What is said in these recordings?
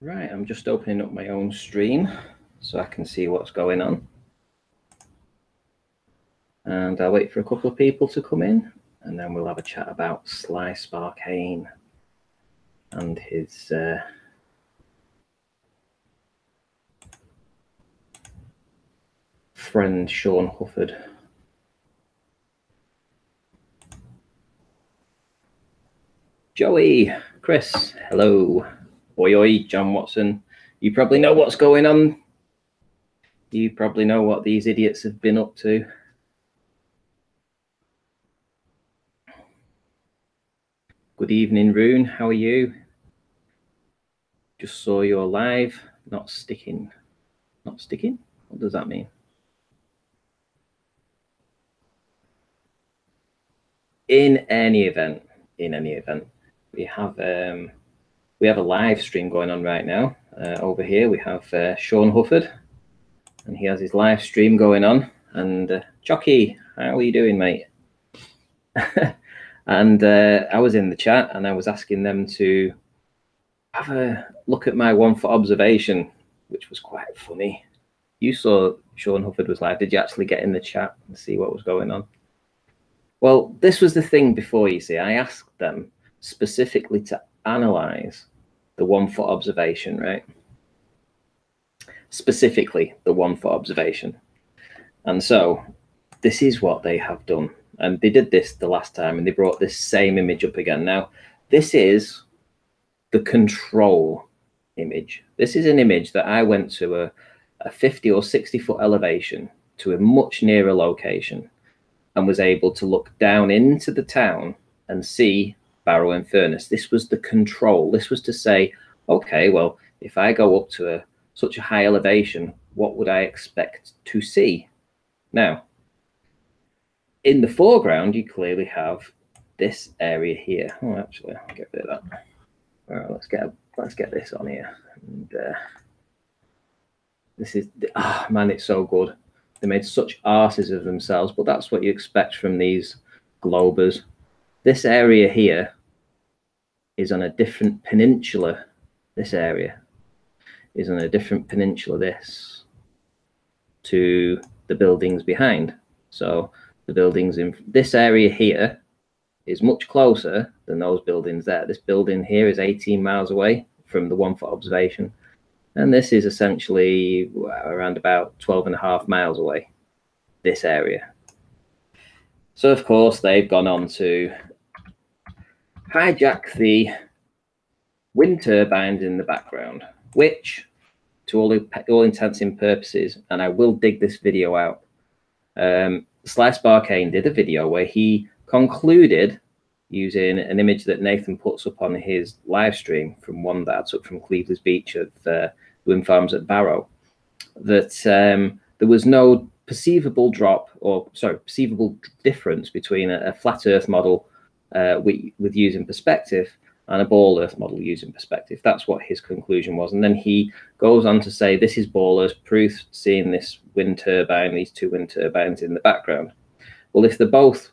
Right, I'm just opening up my own stream so I can see what's going on. And I'll wait for a couple of people to come in, and then we'll have a chat about Sly Sparkane and his friend Shawn Hufford. Joey, Chris, hello. Oi, oi, John Watson. You probably know what's going on. You probably know what these idiots have been up to. Good evening, Rune. How are you? Just saw you're live. Not sticking. Not sticking? What does that mean? In any event, we have a live stream going on right now. Over here we have Shawn Hufford, and he has his live stream going on. And Jockey, how are you doing, mate? And I was in the chat and I was asking them to have a look at my 1 foot observation, which was quite funny. You saw Shawn Hufford was live. Did you actually get in the chat and see what was going on? Well, this was the thing before, you see. I asked them specifically to analyze the 1 foot observation, right? Specifically the 1 foot observation. And so this is what they have done. And they did this the last time, and they brought this same image up again. Now, this is the control image. This is an image that I went to a 50 or 60 foot elevation to a much nearer location and was able to look down into the town and see Barrow and Furnace. This was the control. This was to say, okay, well, if I go up to such a high elevation, what would I expect to see? Now, in the foreground, you clearly have this area here. Oh, actually, I'll get rid of that. All right, let's get this on here. And this is, oh man, it's so good. They made such arses of themselves, but that's what you expect from these globers. This area here is on a different peninsula. This area is on a different peninsula, this, to the buildings behind. So the buildings in this area here is much closer than those buildings there. This building here is 18 miles away from the 1 foot observation. And this is essentially around about 12.5 miles away, this area. So, of course, they've gone on to hijack the wind turbines in the background, which, to all intents and purposes, and I will dig this video out, Sly Sparkane did a video where he concluded, using an image that Nathan puts up on his live stream from one that I took from Cleveland's Beach of wind farms at Barrow, that there was no perceivable difference between a flat Earth model with using perspective and a ball Earth model using perspective. That's what his conclusion was. And then he goes on to say, this is ball Earth proof, seeing this wind turbine, these two wind turbines in the background. Well, if they're both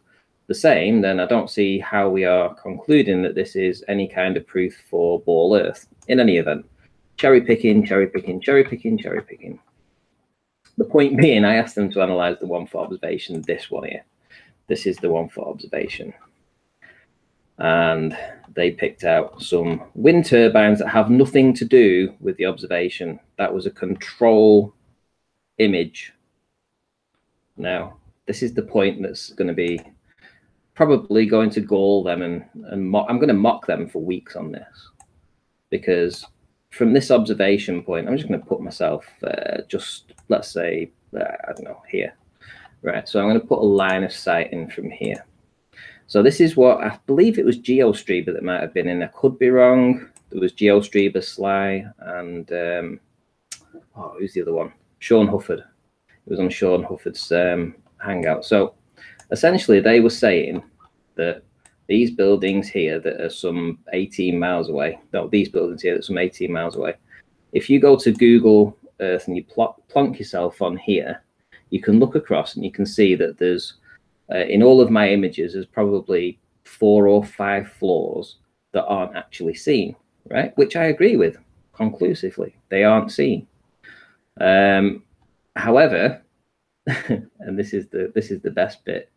the same, then I don't see how we are concluding that this is any kind of proof for ball Earth. In any event, cherry picking, cherry picking, cherry picking, cherry picking. The point being, I asked them to analyze the 1 foot observation, this one here. This is the 1 foot observation. And they picked out some wind turbines that have nothing to do with the observation. That was a control image. Now, this is the point that's going to be probably going to gall them, and I'm going to mock them for weeks on this, because from this observation point, I'm just going to put myself just, let's say, I don't know, here. Right, so I'm going to put a line of sight in from here. So this is what, I believe it was GeoStreamer that might have been in. I could be wrong. There was GeoStreamer, Sly, and who's the other one? Shawn Hufford. It was on Shawn Hufford's hangout. So essentially they were saying that these buildings here that are some 18 miles away, no, these buildings here that are some 18 miles away, if you go to Google Earth and you plonk yourself on here, you can look across and you can see that there's, in all of my images, there's probably 4 or 5 floors that aren't actually seen, right? Which I agree with conclusively. They aren't seen. However, and this is the best bit,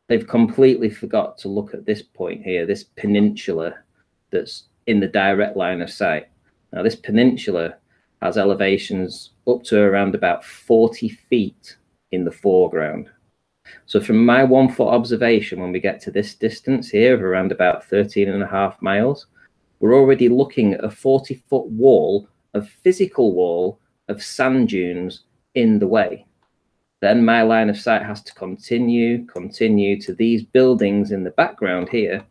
they've completely forgot to look at this point here, this peninsula that's in the direct line of sight. Now, this peninsula has elevations up to around about 40 feet in the foreground. So from my 1 foot observation, when we get to this distance here of around about 13.5 miles, we're already looking at a 40-foot wall, of physical wall of sand dunes in the way. Then my line of sight has to continue to these buildings in the background here,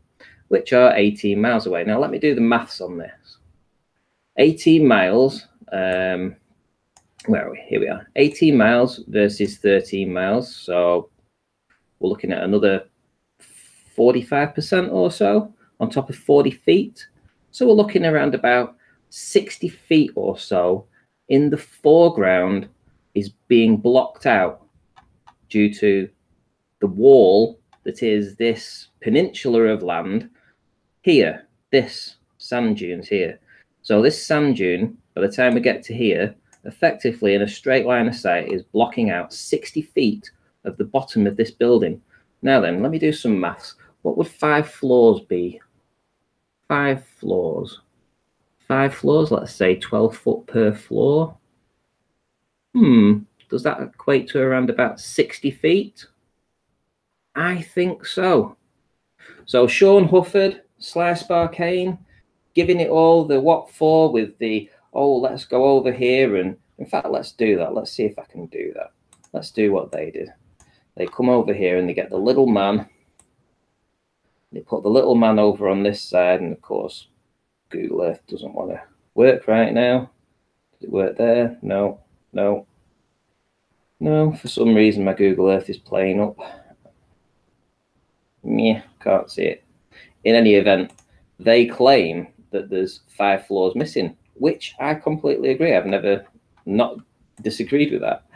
which are 18 miles away. Now, let me do the maths on this. 18 miles, where are we? Here we are. 18 miles versus 13 miles. So we're looking at another 45% or so on top of 40 feet. So we're looking around about 60 feet or so in the foreground is being blocked out due to the wall that is this peninsula of land here, this sand dunes here. So this sand dune, by the time we get to here, effectively in a straight line of sight is blocking out 60 feet of the bottom of this building. Now then, let me do some maths. What would 5 floors be? 5 floors. 5 floors, let's say 12 foot per floor. Does that equate to around about 60 feet? I think so. So Shawn Hufford, Sparkane, giving it all the what for with the, oh, let's go over here. And in fact, let's do that. Let's see if I can do that. Let's do what they did. They come over here and they get the little man. They put the little man over on this side. And of course, Google Earth doesn't want to work right now. Does it work there? No, no. No, for some reason my Google Earth is playing up. Yeah, can't see it. In any event, they claim that there's 5 floors missing, which I completely agree. I've never not disagreed with that.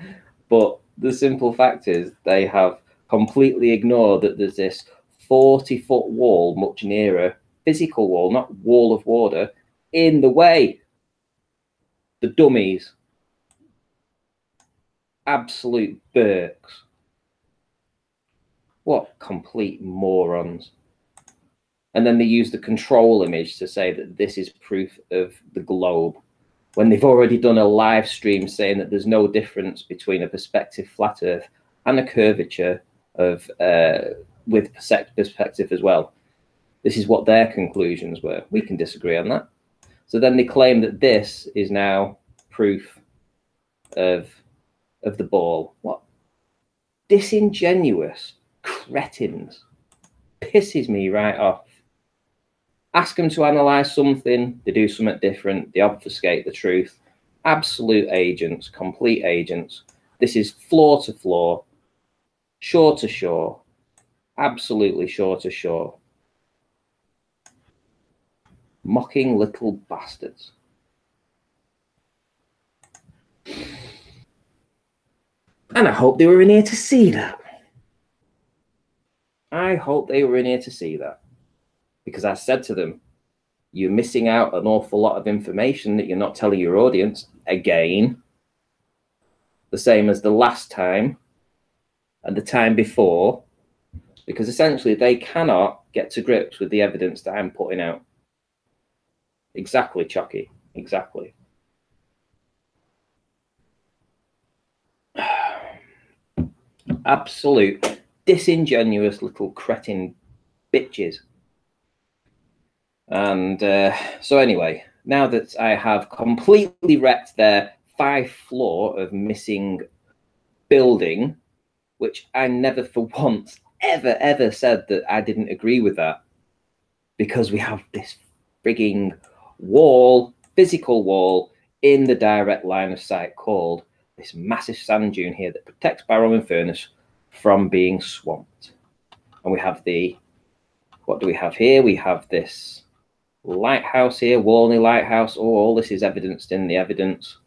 But the simple fact is they have completely ignored that there's this 40-foot wall much nearer, physical wall, not wall of water, in the way. The dummies. Absolute Burks. What complete morons. And then they use the control image to say that this is proof of the globe, when they've already done a live stream saying that there's no difference between a perspective flat Earth and a curvature of with perspective as well. This is what their conclusions were. We can disagree on that. So then they claim that this is now proof of the ball. What disingenuous cretins. Pisses me right off. Ask them to analyze something, they do something different, they obfuscate the truth. Absolute agents, complete agents. This is floor to floor, shore to shore, absolutely shore to shore. Mocking little bastards. And I hope they were in here to see that. I hope they were in here to see that. Because I said to them, you're missing out an awful lot of information that you're not telling your audience. Again, the same as the last time and the time before. Because essentially they cannot get to grips with the evidence that I'm putting out. Exactly, Chucky. Exactly. Absolute disingenuous little cretin bitches. And so anyway, now that I have completely wrecked their 5th floor of missing building, which I never for once ever said that I didn't agree with that, because we have this frigging wall, physical wall, in the direct line of sight called this massive sand dune here that protects Barrow and Furnace from being swamped. And we have the, what do we have here? We have this lighthouse here, Walney Lighthouse. Oh, all this is evidenced in the evidence.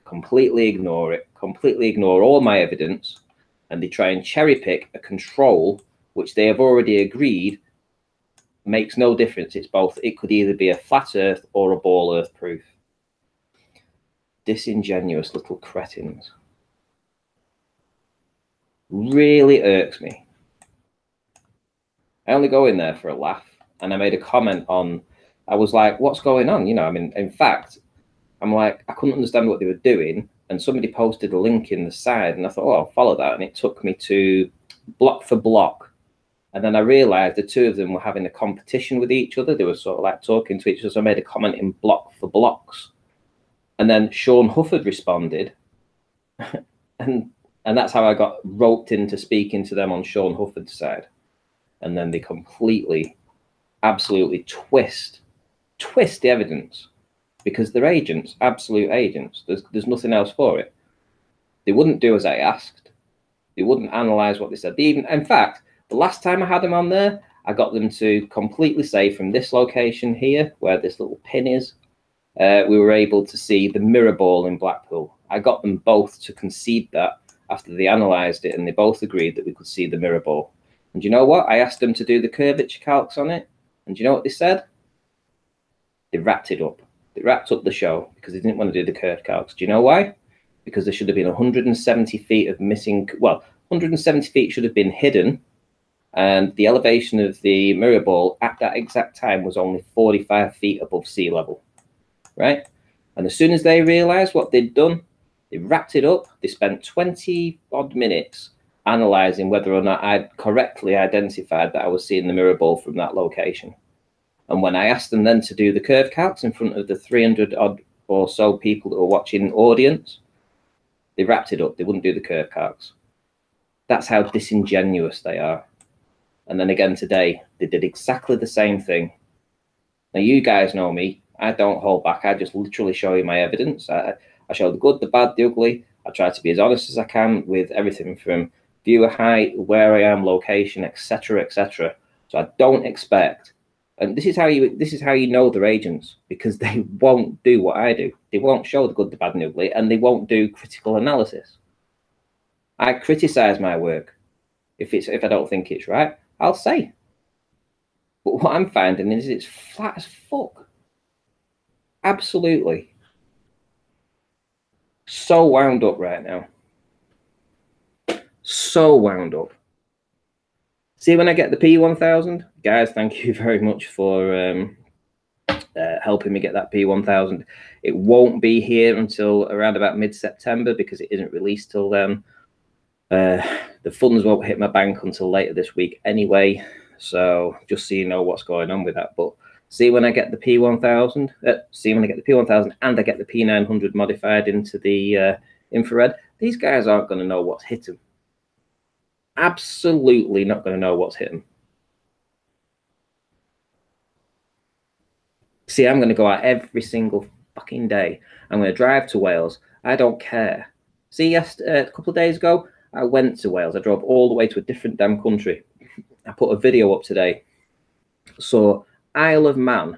Completely ignore it. Completely ignore all my evidence. And they try and cherry pick a control which they have already agreed makes no difference. It's both. It could either be a flat Earth or a ball Earth proof. disingenuous little cretins. Really irks me. I only go in there for a laugh, and I made a comment on, I was like, what's going on? You know, I mean, in fact, I'm like, I couldn't understand what they were doing, and somebody posted a link in the side, and I thought, oh, I'll follow that, and it took me to Block for Block, and then I realized the two of them were having a competition with each other. They were sort of like talking to each other, so I made a comment in Block for Blocks, and then Shawn Hufford responded, and that's how I got roped into speaking to them on Shawn Hufford's side. And then they completely, absolutely twist the evidence, because they're agents, absolute agents. There's nothing else for it. They wouldn't do as I asked. They wouldn't analyze what they said. They even, in fact, the last time I had them on there, I got them to completely say from this location here, where this little pin is, we were able to see the mirror ball in Blackpool. I got them both to concede that after they analysed it, and they both agreed that we could see the mirror ball. And you know what? I asked them to do the curvature calcs on it, and you know what they said? They wrapped it up. They wrapped up the show because they didn't want to do the curve calcs. Do you know why? Because there should have been 170 feet of missing, well, 170 feet should have been hidden, and the elevation of the mirror ball at that exact time was only 45 feet above sea level, right? And as soon as they realised what they'd done, they wrapped it up. They spent 20 odd minutes analysing whether or not I'd correctly identified that I was seeing the mirror ball from that location. And when I asked them then to do the curve calcs in front of the 300 odd or so people that were watching audience, they wrapped it up. They wouldn't do the curve calcs. That's how disingenuous they are. And then again today, they did exactly the same thing. Now, you guys know me. I don't hold back. I just literally show you my evidence. I show the good, the bad, the ugly. I try to be as honest as I can with everything from viewer height, where I am, location, etc., etc. So I don't expect, and this is how you know they're agents, because they won't do what I do. They won't show the good, the bad, and the ugly, and they won't do critical analysis. I criticize my work. If I don't think it's right, I'll say. But what I'm finding is it's flat as fuck. Absolutely. So wound up right now. So wound up. See, when I get the P1000, guys, thank you very much for helping me get that P1000. It won't be here until around about mid-September because it isn't released till then. The funds won't hit my bank until later this week anyway. So just so you know what's going on with that. But see when I get the P1000, see when I get the P1000 and I get the P900 modified into the infrared, these guys aren't going to know what's hit them. Absolutely not going to know what's hit them. See, I'm going to go out every single fucking day. I'm going to drive to Wales. I don't care. See, a couple of days ago, I went to Wales. I drove all the way to a different damn country. I put a video up today. So Isle of Man,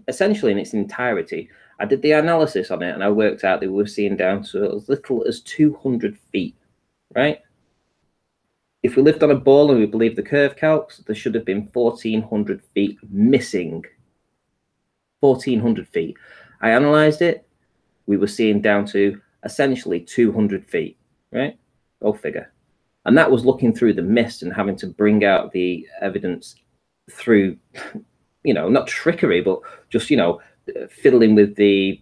essentially in its entirety, I did the analysis on it and I worked out that we were seeing down to as little as 200 feet, right? If we lived on a ball and we believe the curve calcs, there should have been 1,400 feet missing. 1,400 feet. I analysed it. We were seeing down to essentially 200 feet, right? Go figure. And that was looking through the mist and having to bring out the evidence through, you know, not trickery, but just, you know, fiddling with the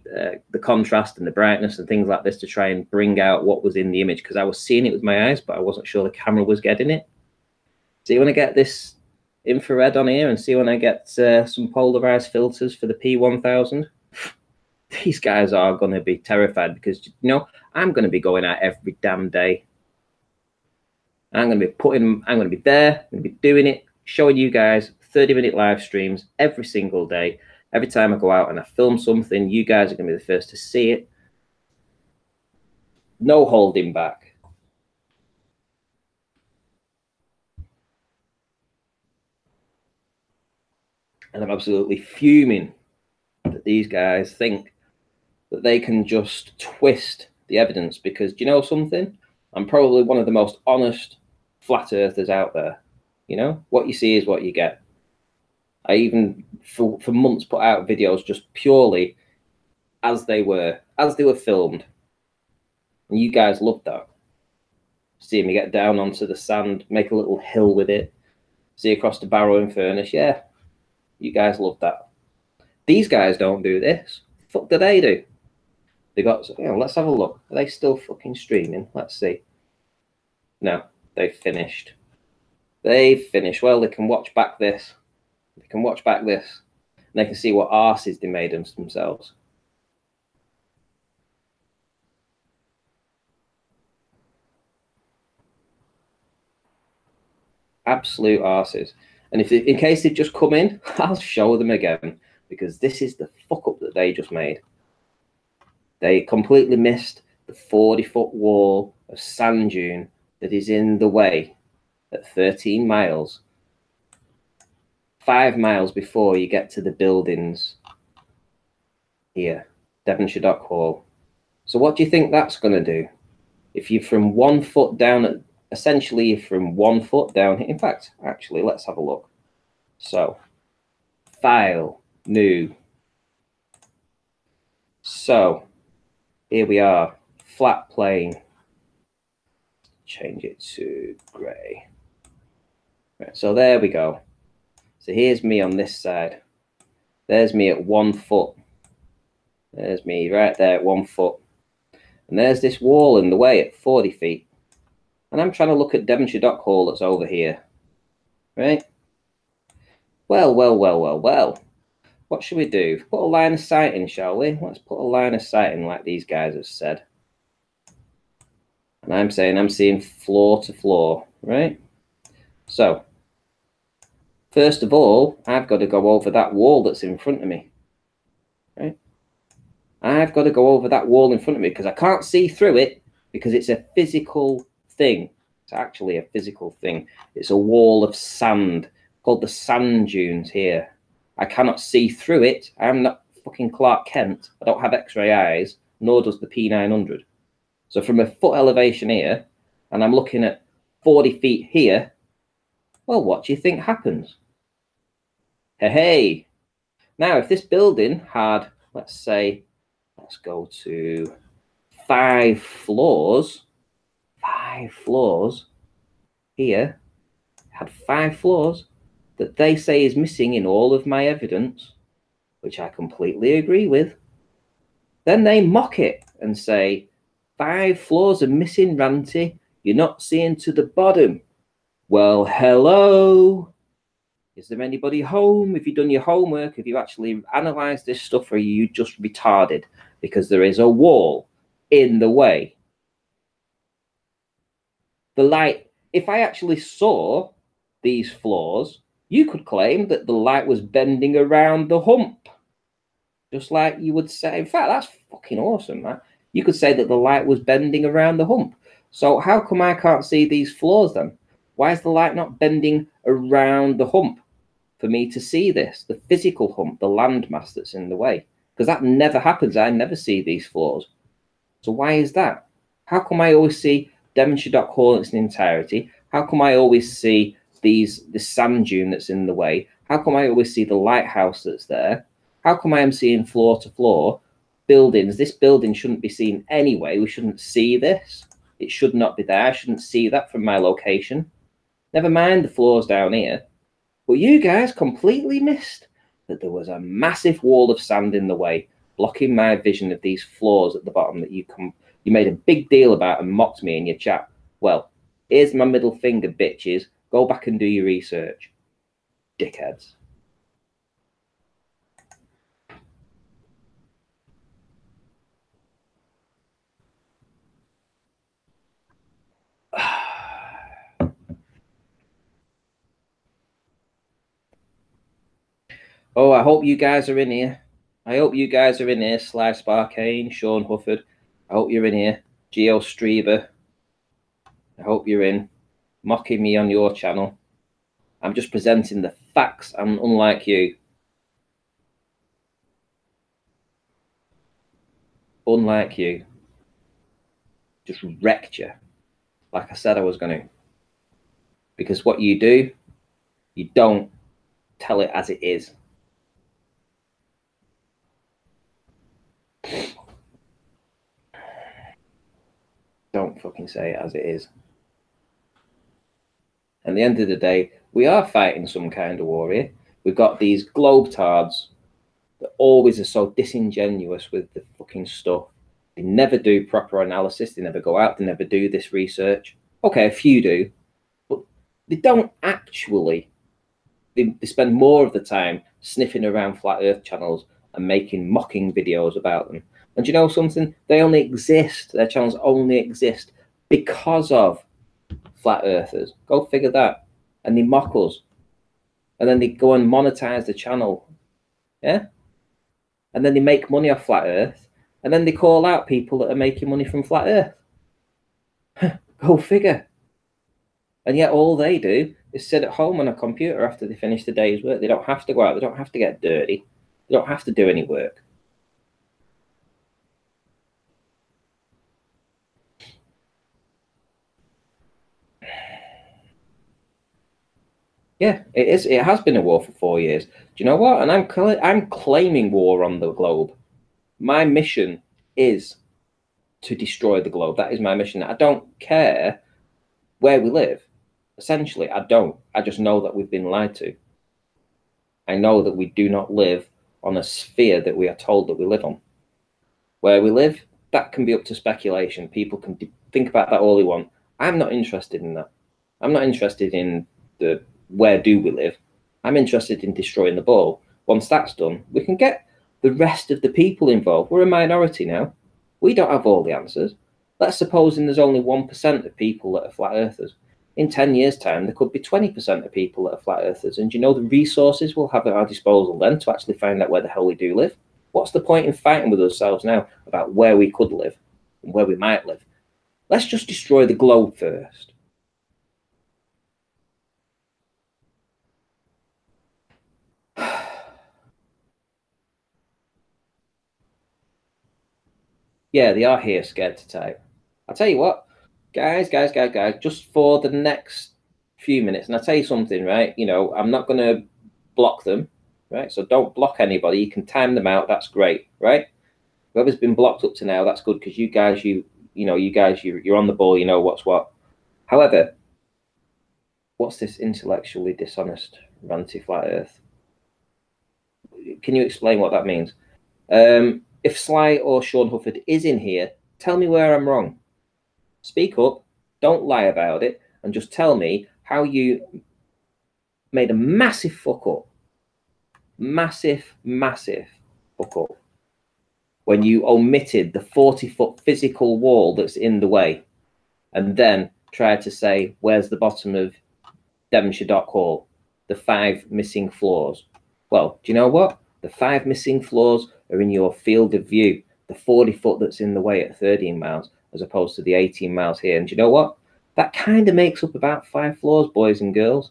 contrast and the brightness and things like this to try and bring out what was in the image, because I was seeing it with my eyes, but I wasn't sure the camera was getting it. See, when I get this infrared on here and see when I get some polarized filters for the P1000, these guys are going to be terrified because, you know, I'm going to be going out every damn day. I'm going to be there, I'm going to be doing it, showing you guys 30-minute live streams every single day. Every time I go out and I film something, you guys are going to be the first to see it. No holding back. And I'm absolutely fuming that these guys think that they can just twist the evidence, because, do you know something? I'm probably one of the most honest flat earthers out there. You know, what you see is what you get. I even for months put out videos just purely as they were, as they were filmed. And you guys loved that. See me get down onto the sand, make a little hill with it, see across the barrowing furnace. Yeah, you guys loved that. These guys don't do this. Fuck do they do? They got, you know, let's have a look. Are they still fucking streaming? Let's see. No, they've finished. They've finished. Well, they can watch back this. They can watch back this. And they can see what arses they made of themselves. Absolute arses. And if they, in case they've just come in, I'll show them again, because this is the fuck up that they just made. They completely missed the 40-foot wall of sand dune that is in the way at 13 miles. 5 miles before you get to the buildings here, Devonshire Dock Hall. So what do you think that's going to do? If you're from 1 foot down, at, essentially you're from 1 foot down. In fact, actually, let's have a look. So, file, new. So, here we are, flat plane. Change it to grey. Right, so there we go. So here's me on this side. There's me at 1 foot. There's me right there at 1 foot. And there's this wall in the way at 40 feet. And I'm trying to look at Devonshire Dock Hall that's over here. Right? Well. What should we do? Put a line of sight in, shall we? Let's put a line of sight in like these guys have said. And I'm saying I'm seeing floor to floor, right? So, first of all, I've got to go over that wall that's in front of me, right? I've got to go over that wall in front of me because I can't see through it because it's a physical thing. It's actually a physical thing. It's a wall of sand called the sand dunes here. I cannot see through it. I'm not fucking Clark Kent. I don't have X-ray eyes, nor does the P900. So from a foot elevation here, and I'm looking at 40 feet here, well, what do you think happens? Hey. Now, if this building had, let's say, let's go to 5 floors, 5 floors here, had 5 floors that they say is missing in all of my evidence, which I completely agree with, then they mock it and say, 5 floors are missing, Ranty. You're not seeing to the bottom. Well, hello. Is there anybody home? Have you done your homework? Have you actually analysed this stuff, or are you just retarded? Because there is a wall in the way. The light, if I actually saw these floors, you could claim that the light was bending around the hump. Just like you would say, in fact, that's fucking awesome, man. You could say that the light was bending around the hump. So how come I can't see these floors then? Why is the light not bending around the hump for me to see this? The physical hump, the landmass that's in the way. Because that never happens. I never see these floors. So why is that? How come I always see Devonshire Dock Hall in its entirety? How come I always see this sand dune that's in the way? How come I always see the lighthouse that's there? How come I am seeing floor to floor buildings? This building shouldn't be seen anyway. We shouldn't see this. It should not be there. I shouldn't see that from my location. Never mind the floors down here. But you guys completely missed that there was a massive wall of sand in the way, blocking my vision of these floors at the bottom that you made a big deal about and mocked me in your chat. Well, here's my middle finger, bitches. Go back and do your research. Dickheads. Oh, I hope you guys are in here. I hope you guys are in here. Sly Sparkane, Shawn Hufford. I hope you're in here. Geo Streber. I hope you're in. Mocking me on your channel. I'm just presenting the facts. I'm unlike you. Unlike you. Just wrecked you. Like I said I was going to. Because what you do, you don't tell it as it is. Don't fucking say it as it is. At the end of the day, we are fighting some kind of war here. We've got these globetards that always are so disingenuous with the fucking stuff. They never do proper analysis. They never go out. They never do this research. Okay, a few do, but they don't actually. They spend more of the time sniffing around flat Earth channels and making mocking videos about them. And you know something? They only exist. Their channels only exist because of flat earthers. Go figure that. And they mock us. And then they go and monetize the channel. Yeah? And then they make money off flat earth. And then they call out people that are making money from flat earth. Go figure. And yet all they do is sit at home on a computer after they finish the day's work. They don't have to go out. They don't have to get dirty. They don't have to do any work. Yeah, it is. It has been a war for 4 years. Do you know what? And I'm claiming war on the globe. My mission is to destroy the globe. That is my mission. I don't care where we live. Essentially, I don't. I just know that we've been lied to. I know that we do not live on a sphere that we are told that we live on. Where we live, that can be up to speculation. People can think about that all they want. I'm not interested in that. I'm not interested in the where do we live. I'm interested in destroying the ball. Once that's done, we can get the rest of the people involved. We're a minority now. We don't have all the answers. Let's suppose there's only 1% of people that are flat earthers. In 10 years' time, there could be 20% of people that are flat earthers. And you know the resources we'll have at our disposal then to actually find out where the hell we do live? What's the point in fighting with ourselves now about where we could live and where we might live? Let's just destroy the globe first. Yeah, they are here scared to type. I'll tell you what, guys, just for the next few minutes, and I'll tell you something, right? You know, I'm not going to block them, right? So don't block anybody. You can time them out. That's great, right? Whoever's been blocked up to now, that's good because you guys, you're on the ball. You know what's what. However, what's this intellectually dishonest, ranty flat Earth? Can you explain what that means? If Sly or Shawn Hufford is in here, tell me where I'm wrong. Speak up, don't lie about it, and just tell me how you made a massive fuck up. Massive fuck up. When you omitted the 40-foot physical wall that's in the way, and then tried to say, where's the bottom of Devonshire Dock Hall? The 5 missing floors. Well, do you know what? The 5 missing floors are in your field of view. The 40-foot that's in the way at 13 miles, as opposed to the 18 miles here. And do you know what? That kind of makes up about 5 floors, boys and girls.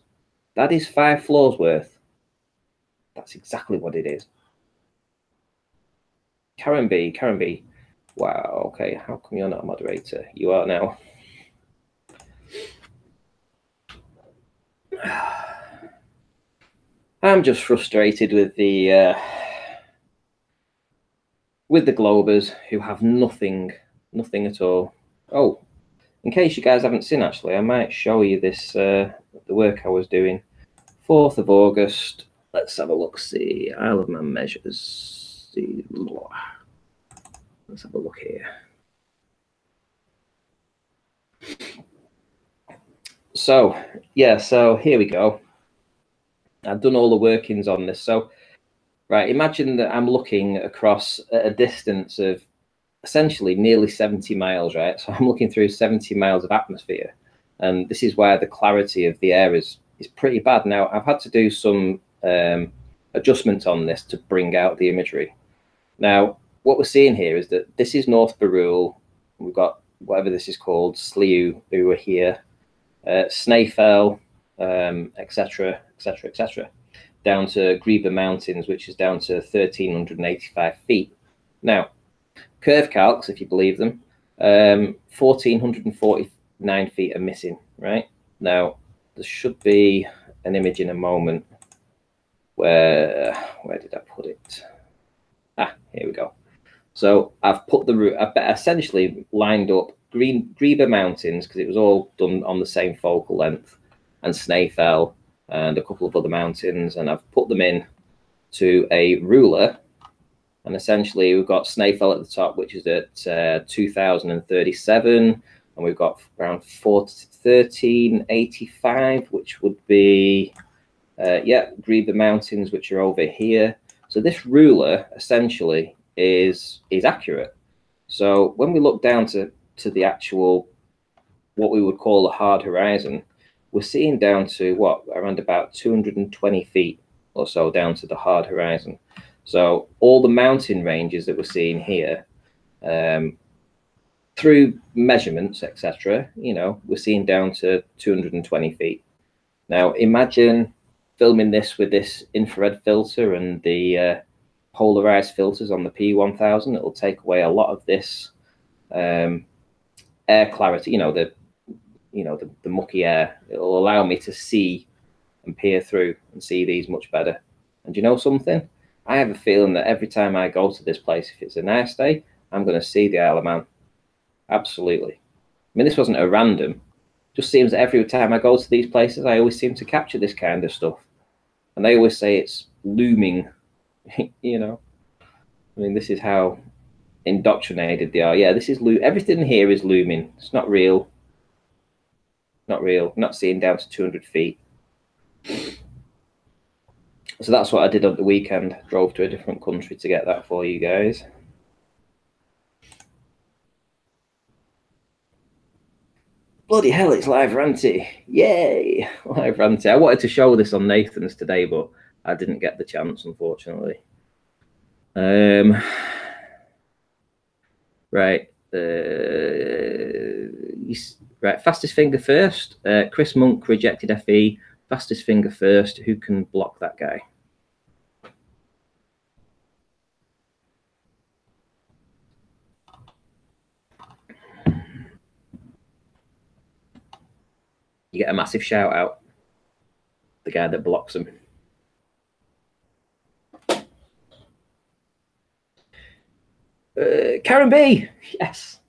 That is 5 floors worth. That's exactly what it is. Karen B. Wow, okay. How come you're not a moderator? You are now. I'm just frustrated with the Globers who have nothing at all. Oh, in case you guys haven't seen, actually, I might show you this, the work I was doing. 4th of August. Let's have a look, see. I'll have my measures. See. Let's have a look here. So, yeah, so here we go. I've done all the workings on this. So, right, imagine that I'm looking across a distance of essentially nearly 70 miles, right? So I'm looking through 70 miles of atmosphere. And this is where the clarity of the air is pretty bad. Now, I've had to do some adjustments on this to bring out the imagery. Now, what we're seeing here is that this is North Barul. We've got whatever this is called, Sliu, who are here, Snaefell, etc., down to Griever Mountains, which is down to 1,385 feet. Now, curve calcs, if you believe them, 1,449 feet are missing, right? Now, there should be an image in a moment where did I put it? Ah, here we go. So I've put the route, I've essentially lined up Greba Mountains, because it was all done on the same focal length, and Snaefell, and a couple of other mountains, and I've put them in to a ruler. And essentially we've got Snaefell at the top, which is at 2037, and we've got around 1385, which would be Greba Mountains, which are over here. So this ruler essentially is accurate. So when we look down to the actual, what we would call the hard horizon, we're seeing down to what, around about 220 feet or so down to the hard horizon. So all the mountain ranges that we're seeing here, through measurements, etc., you know, we're seeing down to 220 feet. Now imagine filming this with this infrared filter and the polarized filters on the P1000. It'll take away a lot of this air clarity, the mucky air. It'll allow me to see and peer through and see these much better. And you know something? I have a feeling that every time I go to this place, if it's a nice day, I'm going to see the Isle of Man. Absolutely. I mean, this wasn't a random. Just seems that every time I go to these places, I always seem to capture this kind of stuff. And they always say it's looming, you know. I mean, this is how indoctrinated they are. Yeah, this is everything here is looming. It's not real. Not real. Not seeing down to 200 feet. So that's what I did on the weekend. Drove to a different country to get that for you guys. Bloody hell, it's live ranty. Yay, live ranty. I wanted to show this on Nathan's today, but I didn't get the chance, unfortunately. Right. Right, fastest finger first. Chris Monk rejected FE. Fastest finger first. Who can block that guy? You get a massive shout out. The guy that blocks him. Karen B. Yes.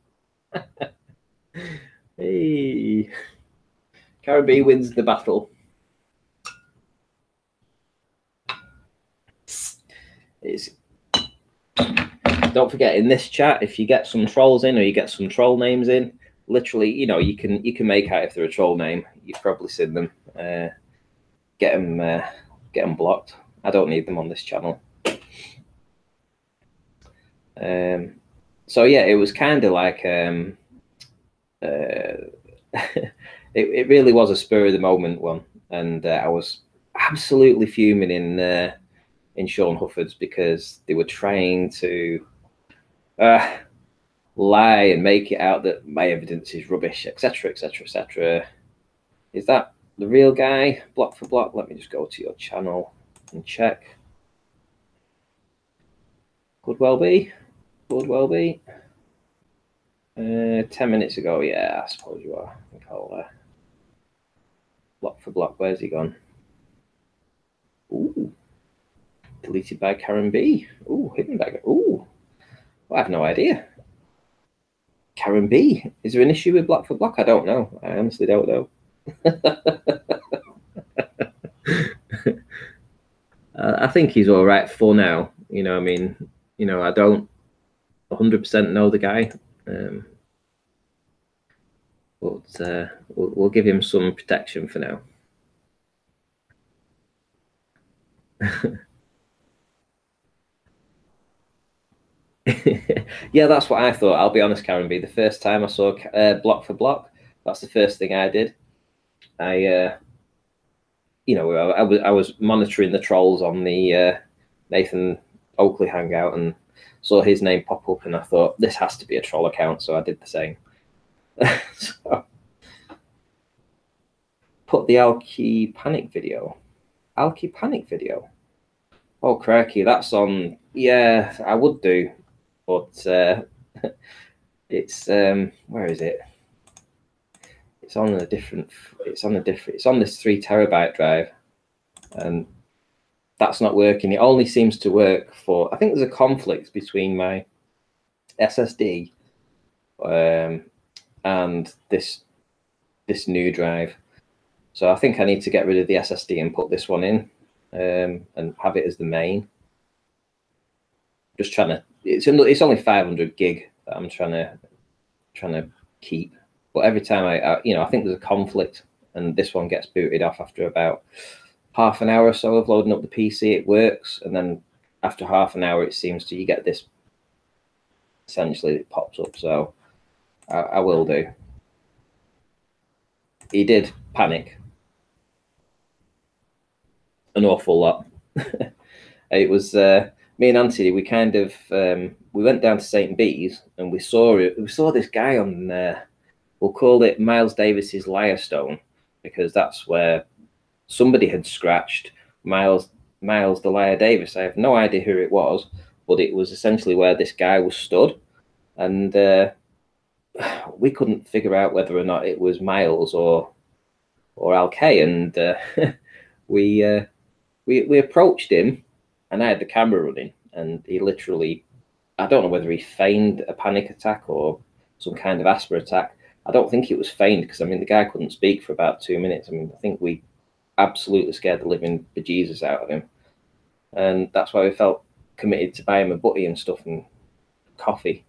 Hey. Karen B wins the battle. Don't forget, in this chat, if you get some trolls in or you get some troll names in, literally, you know, you can make out if they're a troll name. You've probably seen them. Get them blocked. I don't need them on this channel. So yeah, it was kind of like it really was a spur of the moment one, and I was absolutely fuming in Shawn Hufford's because they were trying to lie and make it out that my evidence is rubbish, etc., etc., etc. Is that the real guy? Block for block. Let me just go to your channel and check. Could well be. Could well be. 10 minutes ago, yeah, I suppose you are. I think I'll block for block. Where's he gone? Ooh, deleted by Karen B. Ooh, hidden by. Ooh, well, I have no idea. Karen B. Is there an issue with block for block? I don't know. I honestly don't know. I think he's all right for now. You know, I mean, you know, I don't 100% know the guy. But we'll give him some protection for now. Yeah, that's what I thought. I'll be honest, Karen B. The first time I saw block for block, that's the first thing I did. You know, I was monitoring the trolls on the Nathan Oakley hangout and saw his name pop up, and I thought this has to be a troll account, so I did the same. So, put the Alki Panic video. Alki Panic video. Oh, crikey, that's on. Yeah, I would do, but it's where is it? It's on a different. It's on this 3 terabyte drive, and that's not working. It only seems to work for. I think there's a conflict between my SSD and this new drive. So I think I need to get rid of the SSD and put this one in, and have it as the main. Just trying to. It's only 500 gig that I'm trying to keep. But every time I think there's a conflict, and this one gets booted off after about half an hour or so of loading up the PC. It works, and then after half an hour, it seems to you get this. Essentially, it pops up. So I will do. He did panic an awful lot. It was me and Auntie. We kind of we went down to St. B's and we saw this guy on there. We'll call it Miles Davis's Liar Stone, because that's where somebody had scratched Miles the Liar Davis. I have no idea who it was, but it was essentially where this guy was stood, and we couldn't figure out whether or not it was Miles or Alkay, and we approached him, and I had the camera running, and he literally, I don't know whether he feigned a panic attack or some kind of asthma attack. I don't think it was feigned, because I mean the guy couldn't speak for about 2 minutes. I mean, I think we absolutely scared the living bejesus out of him, and that's why we felt committed to buy him a butty and stuff and coffee.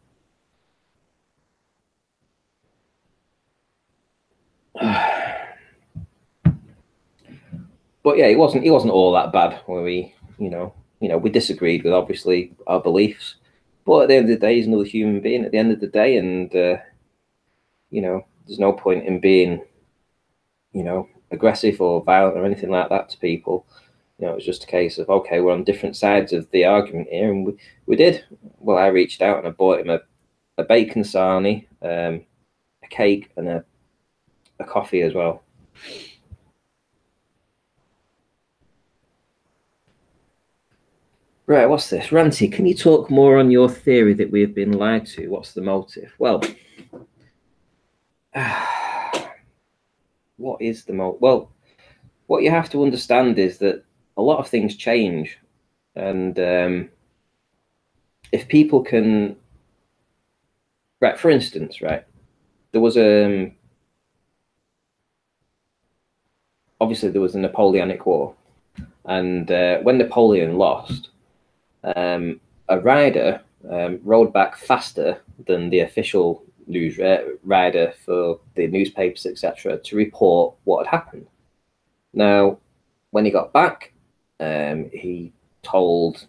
But yeah, it wasn't all that bad. Where we we disagreed with obviously our beliefs, but at the end of the day, he's another human being. At the end of the day, and there's no point in being aggressive or violent or anything like that to people. It's just a case of, okay, we're on different sides of the argument here, and we did. Well, I reached out and I bought him a bacon sarnie, a cake, and a coffee as well. Right, what's this? Ranty, can you talk more on your theory that we have been lied to? What's the motive? Well, what is the motive? Well, what you have to understand is that a lot of things change, and if people can, right, for instance, right, there was obviously there was a Napoleonic War, and when Napoleon lost, a rider rode back faster than the official news rider for the newspapers, etc., to report what had happened. Now, when he got back, he told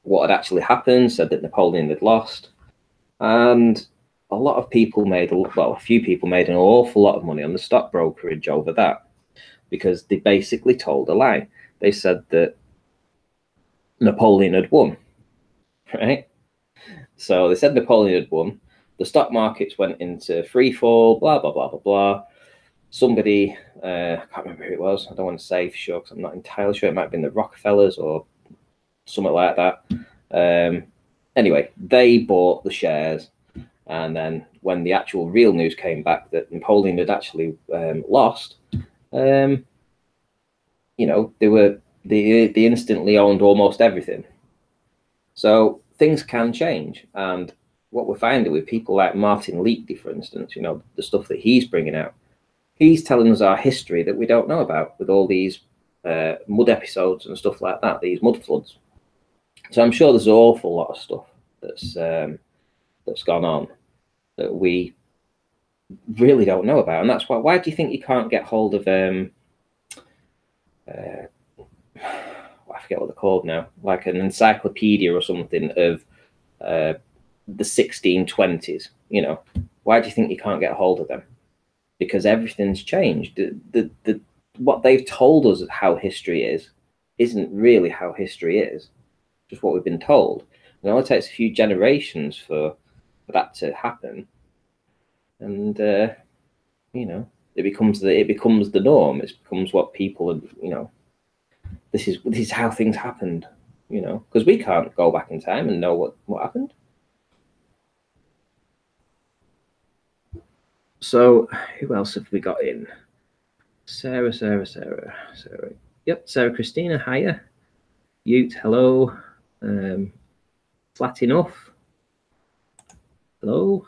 what had actually happened, said that Napoleon had lost, and a few people made an awful lot of money on the stock brokerage over that, because they basically told a lie. They said that Napoleon had won, right? So they said Napoleon had won. The stock markets went into free fall, blah, blah, blah, blah, blah. Somebody, I can't remember who it was. I don't want to say for sure because I'm not entirely sure. It might have been the Rockefellers or something like that. Anyway, they bought the shares. And then when the actual real news came back that Napoleon had actually lost, they instantly owned almost everything. So things can change, and what we're finding with people like Martin Leakey, for instance, the stuff that he's bringing out, he's telling us our history that we don't know about, with all these mud episodes and stuff like that, these mud floods. So I'm sure there's an awful lot of stuff that's gone on that we really don't know about, and that's why do you think you can't get hold of I forget what they're called now, like an encyclopedia or something of the 1620s? Why do you think you can't get hold of them? Because everything's changed. What they've told us of how history is isn't really how history is, just what we've been told. It only takes a few generations for that to happen, and it becomes the norm. It becomes what people are. This is how things happened, because we can't go back in time and know what happened. So who else have we got in? Sarah. Yep, Sarah Christina, hiya. Ute, hello. Flat enough. Hello.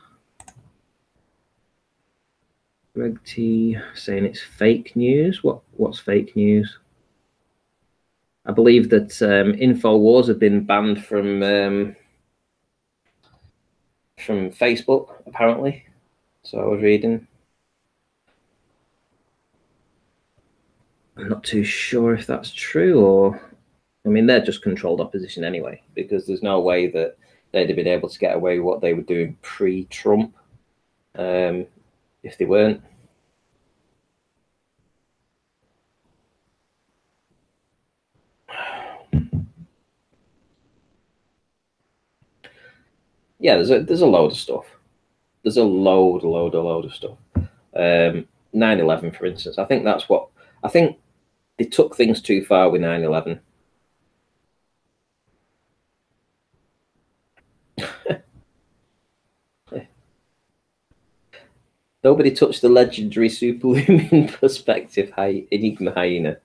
Greg T saying it's fake news. What's fake news? I believe that InfoWars have been banned from Facebook, apparently. So I was reading. I'm not too sure if that's true, or I mean, they're just controlled opposition anyway, because there's no way that they'd have been able to get away with what they were doing pre-Trump if they weren't. Yeah, there's a load of stuff. There's a load of stuff. 9/11, for instance. I think they took things too far with 9/11. Nobody touched the legendary superlumin perspective Enigma hyena.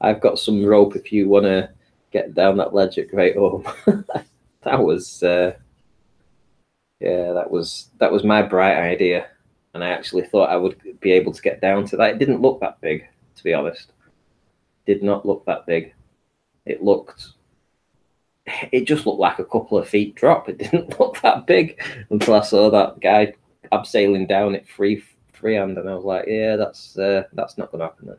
I've got some rope if you want to get down that ledge at Great Home. That was yeah, that was my bright idea, and I actually thought I would be able to get down to that. It didn't look that big, to be honest. Did not look that big. It just looked like a couple of feet drop. It didn't look that big until I saw that guy abseiling down it freehand, and I was like, yeah, that's not going to happen then.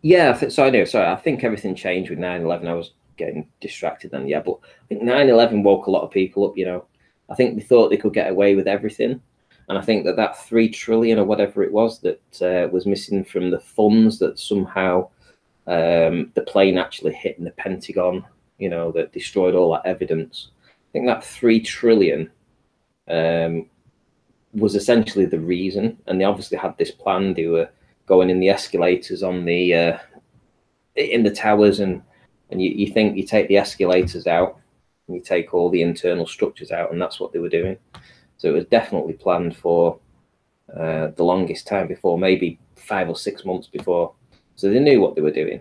Yeah, so I know. Sorry, I think everything changed with 9/11. I was getting distracted then, yeah. But I think 9/11 woke a lot of people up, you know. I think they thought they could get away with everything. And I think that 3 trillion or whatever it was that was missing from the funds that somehow the plane actually hit in the Pentagon, you know, that destroyed all that evidence. I think that 3 trillion was essentially the reason. And they obviously had this plan. They were going in the escalators on the in the towers, and you think you take the escalators out and you take all the internal structures out, and that's what they were doing. So it was definitely planned for the longest time before, maybe 5 or 6 months before. So they knew what they were doing,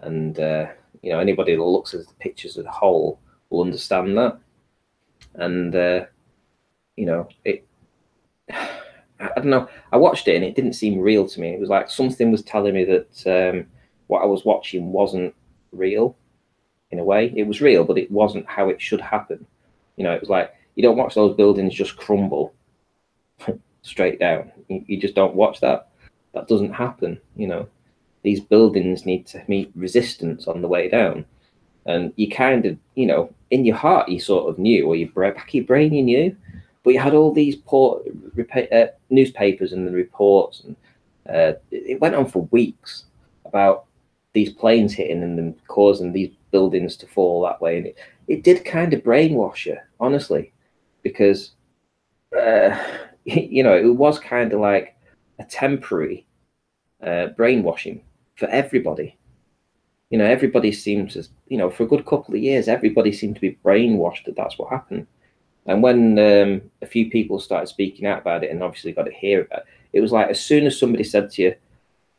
and you know, anybody that looks at the pictures as a whole will understand that. And you know, I don't know. I watched it and it didn't seem real to me. It was like something was telling me that what I was watching wasn't real. In a way, it was real, but it wasn't how it should happen. You know, it was like you don't watch those buildings just crumble straight down. You just don't watch that. That doesn't happen. You know, these buildings need to meet resistance on the way down, and you kind of, you know, in your heart, you sort of knew, or back of your brain, you knew. But you had all these newspapers and the reports, and it went on for weeks about these planes hitting and then causing these buildings to fall that way. And it did kind of brainwash you, honestly, because, you know, it was kind of like a temporary brainwashing for everybody. You know, everybody seemed to, you know, for a good couple of years, everybody seemed to be brainwashed that that's what happened. And when a few people started speaking out about it and obviously got to hear about it, it was like as soon as somebody said to you,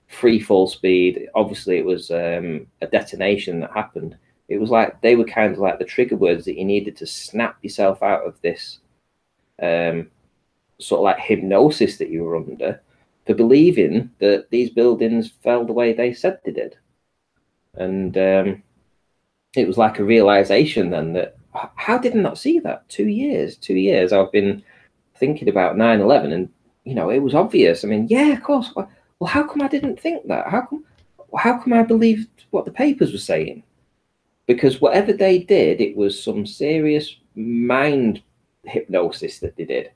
free fall speed, obviously it was a detonation that happened. It was like they were kind of like the trigger words that you needed to snap yourself out of this sort of like hypnosis that you were under for believing that these buildings fell the way they said they did. And it was like a realization then that, how did I not see that? 2 years I've been thinking about 9/11, and you know, it was obvious. I mean, yeah, of course. Well, how come I didn't think that? How come I believed what the papers were saying? Because whatever they did, it was some serious mind hypnosis that they did.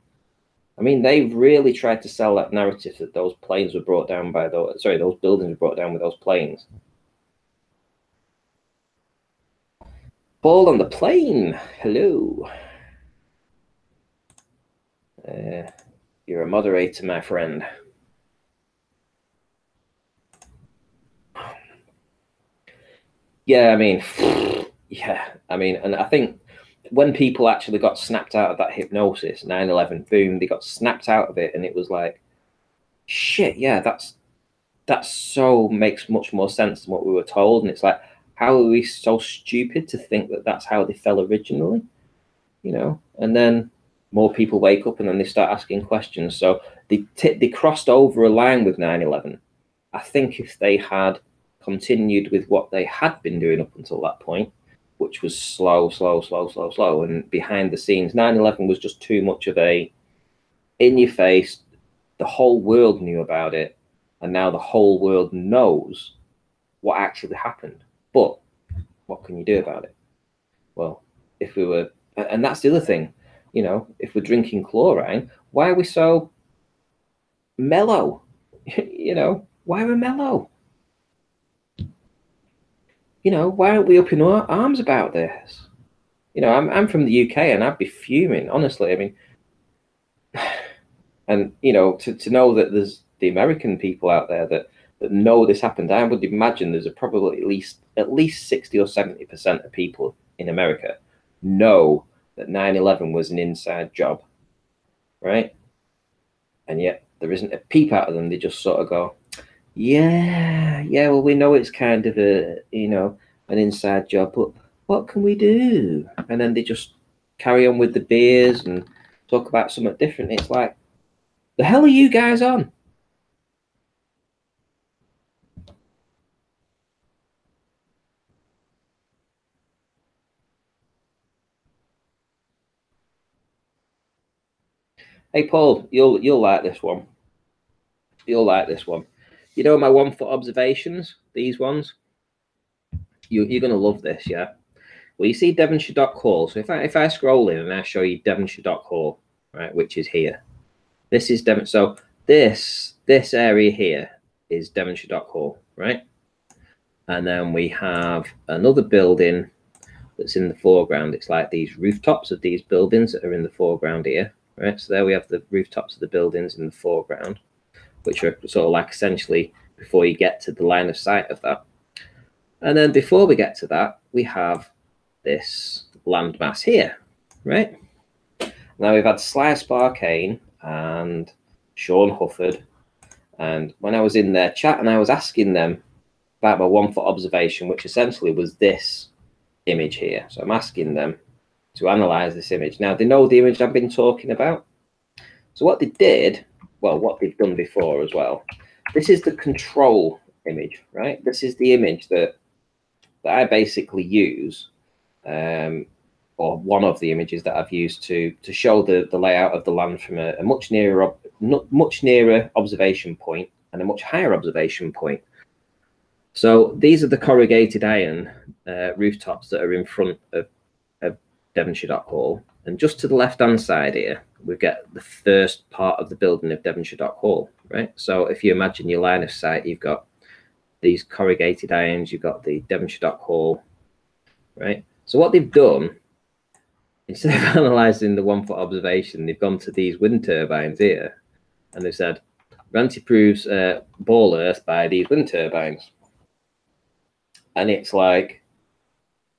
I mean, they really tried to sell that narrative that those planes were brought down by those buildings were brought down with those planes. Ball on the plane. Hello. You're a moderator, my friend. Yeah, I mean, yeah, I mean, and I think when people actually got snapped out of that hypnosis, 9/11, boom, they got snapped out of it, and it was like, shit, yeah, that so makes much more sense than what we were told. And it's like, how are we so stupid to think that that's how they fell originally? you know, and then more people wake up and then they start asking questions. So they crossed over a line with 9/11. I think if they had continued with what they had been doing up until that point, which was slow, and behind the scenes, 9/11 was just too much of a in your face. The whole world knew about it, and now the whole world knows what actually happened. But what can you do about it? Well, if we were, and that's the other thing, you know, if we're drinking chlorine, why are we so mellow? You know, why are we mellow? You know, why aren't we up in our arms about this? You know, I'm from the UK and I'd be fuming, honestly. I mean, and you know, to know that there's the American people out there that know this happened, I would imagine there's probably at least 60 or 70% of people in America know that 9/11 was an inside job, right? And yet there isn't a peep out of them. They just sort of go, yeah, well, we know it's kind of a, you know, an inside job, but what can we do? And then they just carry on with the beers and talk about something different. It's like, the hell are you guys on? Hey Paul, you'll like this one. You'll like this one. You know my 1 foot observations, these ones. You're gonna love this, yeah. Well, you see Devonshire.call. So if I scroll in and I show you Devonshire.call, right, which is here. This is Devon. So this area here is Devonshire.call, right? And then we have another building that's in the foreground. It's like these rooftops of these buildings that are in the foreground here, right? So there we have the rooftops of the buildings in the foreground, which are sort of like essentially before you get to the line of sight of that. And then before we get to that, we have this landmass here, right? Now we've had Sparkane and Shawn Hufford, and when I was in their chat and I was asking them about my 1 foot observation, which essentially was this image here. So I'm asking them to analyze this image. Now they know the image I've been talking about. So what they did, well, what they've done before as well, this is the control image, right? This is the image that I basically use, or one of the images that I've used to show the layout of the land from a much nearer observation point and a much higher observation point. So these are the corrugated iron rooftops that are in front of Devonshire.call. And just to the left-hand side here, we get the first part of the building of Devonshire.call, right? So if you imagine your line of sight, you've got these corrugated irons, you've got the Devonshire.call, right? So what they've done, instead of analysing the 1 foot observation, they've gone to these wind turbines here, and they've said, Ranty proves ball earth by these wind turbines. And it's like,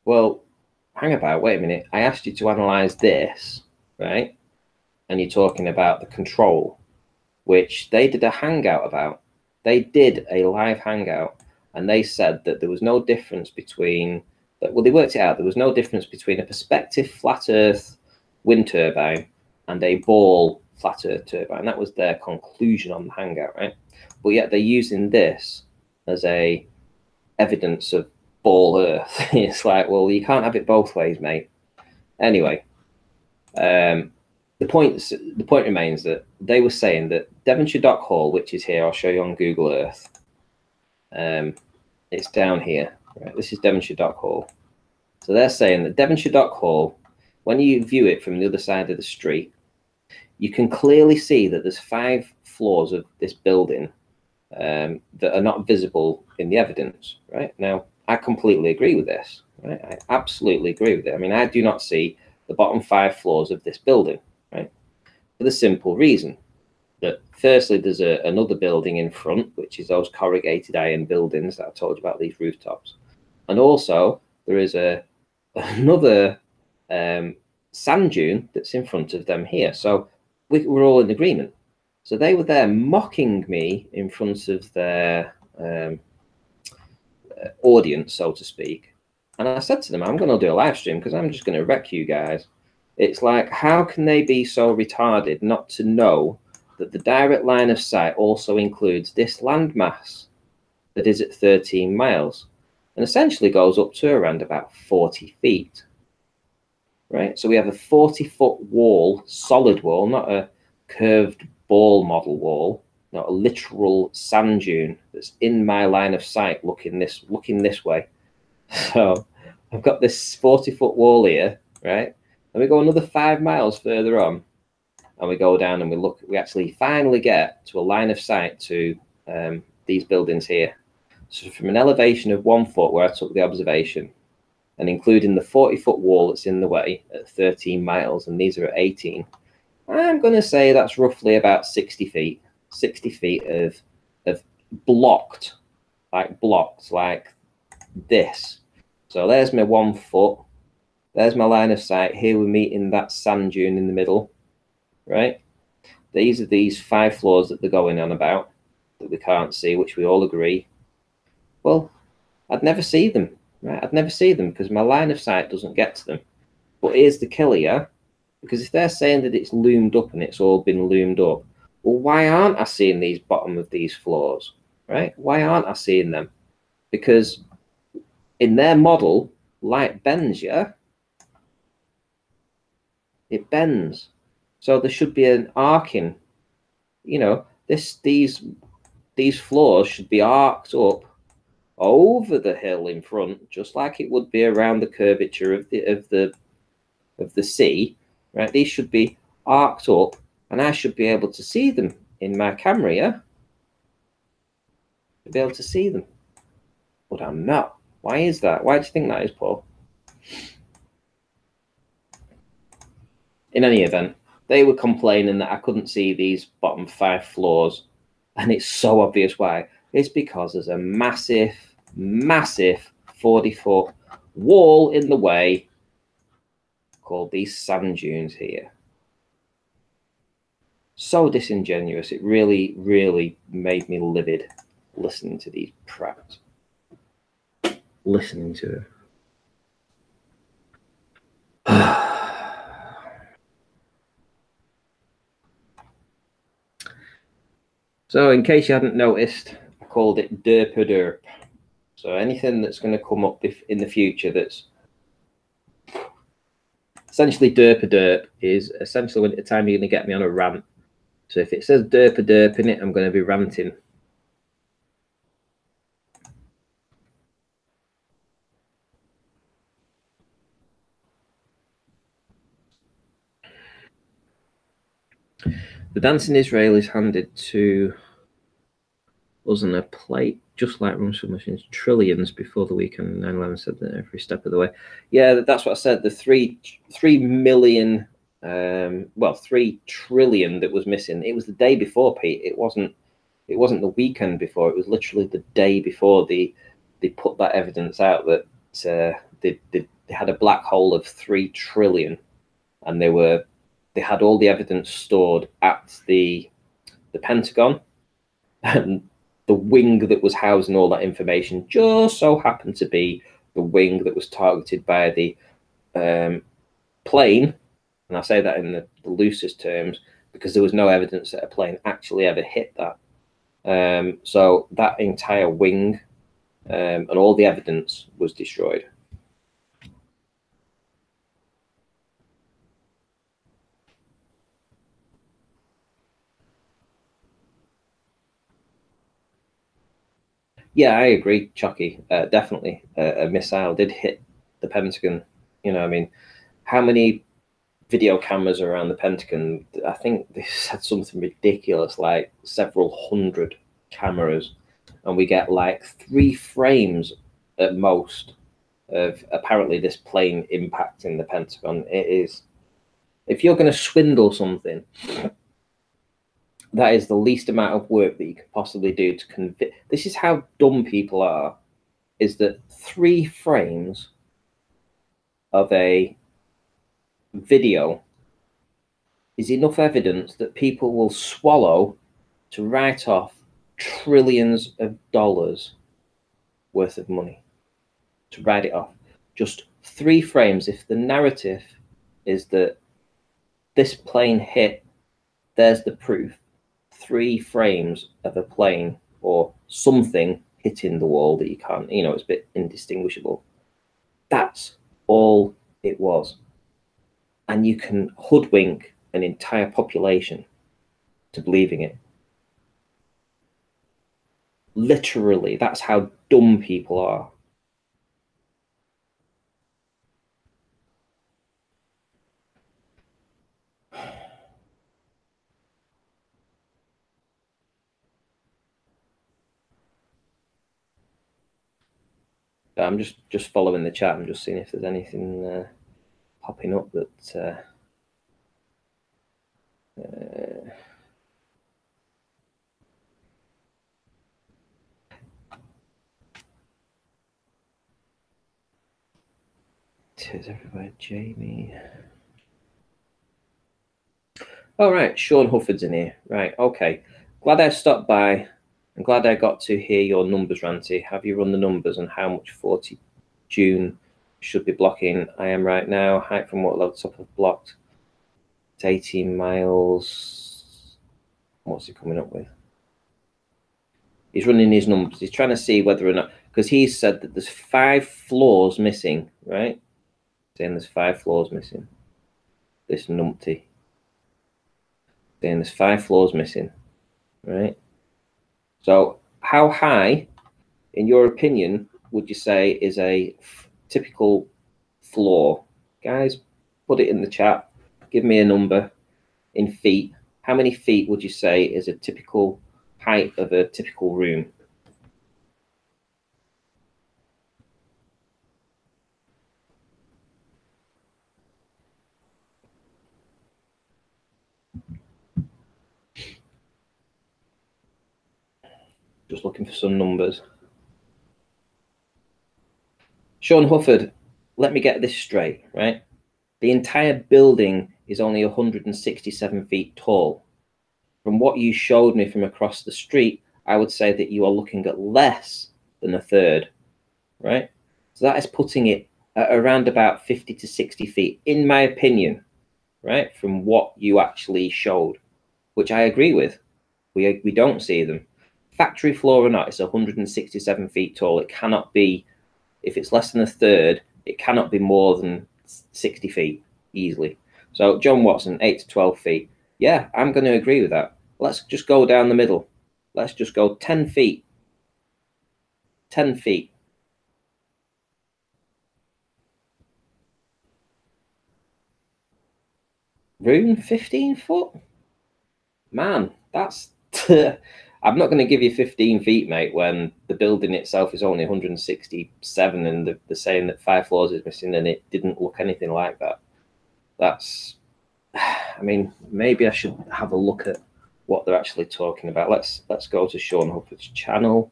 well, hang about, wait a minute. I asked you to analyse this, right? And you're talking about the control, which they did a hangout about. They did a live hangout, and they said that there was no difference between, well, they worked it out. There was no difference between a perspective flat earth wind turbine and a ball flat earth turbine. That was their conclusion on the hangout, right? But yet they're using this as a evidence of ball earth. It's like, well, you can't have it both ways, mate. Anyway, the point remains that they were saying that Devonshire.call, which is here, I'll show you on Google Earth. It's down here. Right? This is Devonshire.call. So they're saying that Devonshire.call, when you view it from the other side of the street, you can clearly see that there's 5 floors of this building that are not visible in the evidence. Right now, I completely agree with this. Right, I absolutely agree with it. I mean, I do not see the bottom 5 floors of this building. Right, for the simple reason that firstly, there's another building in front, which is those corrugated iron buildings that I told you about, these rooftops, and also there is another sand dune that's in front of them here. So we're all in agreement. So they were there mocking me in front of their audience, so to speak. And I said to them, I'm going to do a live stream because I'm just going to wreck you guys. It's like, how can they be so retarded not to know that the direct line of sight also includes this landmass that is at 13 miles and essentially goes up to around about 40 feet, right? So we have a 40-foot wall, solid wall, not a curved ball model wall, not a literal sand dune that's in my line of sight looking this way. So I've got this 40-foot wall here, right? And we go another 5 miles further on, and we go down and we look. We actually finally get to a line of sight to these buildings here. So from an elevation of 1 foot where I took the observation, and including the 40-foot wall that's in the way at 13 miles, and these are at 18, I'm going to say that's roughly about 60 feet. 60 feet of blocked like this. So there's my 1 foot. There's my line of sight. Here we're meeting that sand dune in the middle, right? These are these 5 floors that they're going on about that we can't see, which we all agree. Well, I'd never see them, right? I'd never see them because my line of sight doesn't get to them. But here's the killer, yeah? Because if they're saying that it's loomed up and it's all been loomed up, well, why aren't I seeing these bottom of these floors, right? Why aren't I seeing them? Because in their model, light bends, yeah? It bends. So there should be an arcing. You know, these floors should be arced up over the hill in front, just like it would be around the curvature of the sea, right? These should be arced up, and I should be able to see them in my camera, yeah? To be able to see them, but I'm not. Why is that? Why do you think that is, Paul? In any event, they were complaining that I couldn't see these bottom 5 floors, and it's so obvious why. It's because there's a massive 40-foot wall in the way called these sand dunes here. So disingenuous. It really, really made me livid listening to these pranks. Listening to it. So in case you hadn't noticed, I called it derp. So anything that's going to come up in the future that's essentially derp is essentially when at the time you're going to get me on a rant. So if it says derp in it, I'm going to be ranting. The dancing Israelis handed to us on a plate, just like Room Submissions, trillions before the weekend. 9/11 said that every step of the way. Yeah, that's what I said. The 3 million, 3 trillion that was missing. It was the day before, Pete. It wasn't the weekend before. It was literally the day before they put that evidence out that they had a black hole of 3 trillion, and they had all the evidence stored at the Pentagon, and the wing that was housing all that information just so happened to be the wing that was targeted by the plane. And I say that in the loosest terms because there was no evidence that a plane actually ever hit that. So that entire wing and all the evidence was destroyed. Yeah, I agree, Chucky. Definitely, a missile did hit the Pentagon. You know, I mean, how many video cameras are around the Pentagon? I think they said something ridiculous, like several hundred cameras, and we get like 3 frames at most of apparently this plane impacting the Pentagon. It is, if you're going to swindle something, that is the least amount of work that you could possibly do to convince. This is how dumb people are, is that 3 frames of a video is enough evidence that people will swallow to write off trillions of dollars worth of money, to write it off. Just 3 frames. If the narrative is that this plane hit, there's the proof. 3 frames of a plane or something hitting the wall that you can't, you know, it's a bit indistinguishable. That's all it was. And you can hoodwink an entire population to believing it. Literally, that's how dumb people are. I'm just following the chat. I'm just seeing if there's anything popping up that is everywhere, Jamie. All right, Shawn Hufford's in here. Right, okay. Glad I stopped by. I'm glad I got to hear your numbers, Ranty. Have you run the numbers on how much 40 June should be blocking? I am right now. Height from what level top of blocked? It's 18 miles. What's he coming up with? He's running his numbers. He's trying to see whether or not, because he said that there's 5 floors missing, right? Saying there's 5 floors missing. This numpty. Saying there's 5 floors missing, right? So how high, in your opinion, would you say is a typical floor? Guys, put it in the chat. Give me a number in feet. How many feet would you say is a typical height of a typical room? Just looking for some numbers. Shawn Hufford, let me get this straight, right? The entire building is only 167 feet tall. From what you showed me from across the street, I would say that you are looking at less than a third, right? So that is putting it at around about 50 to 60 feet, in my opinion, right? From what you actually showed, which I agree with. We don't see them. Factory floor or not, it's 167 feet tall. It cannot be, if it's less than a third, it cannot be more than 60 feet easily. So John Watson, 8 to 12 feet. Yeah, I'm going to agree with that. Let's just go down the middle. Let's just go 10 feet. 10 feet. Room 15 foot? Man, that's... I'm not going to give you 15 feet, mate, when the building itself is only 167 and they're saying that 5 floors is missing and it didn't look anything like that. That's... I mean, maybe I should have a look at what they're actually talking about. Let's go to Shawn Hufford's channel.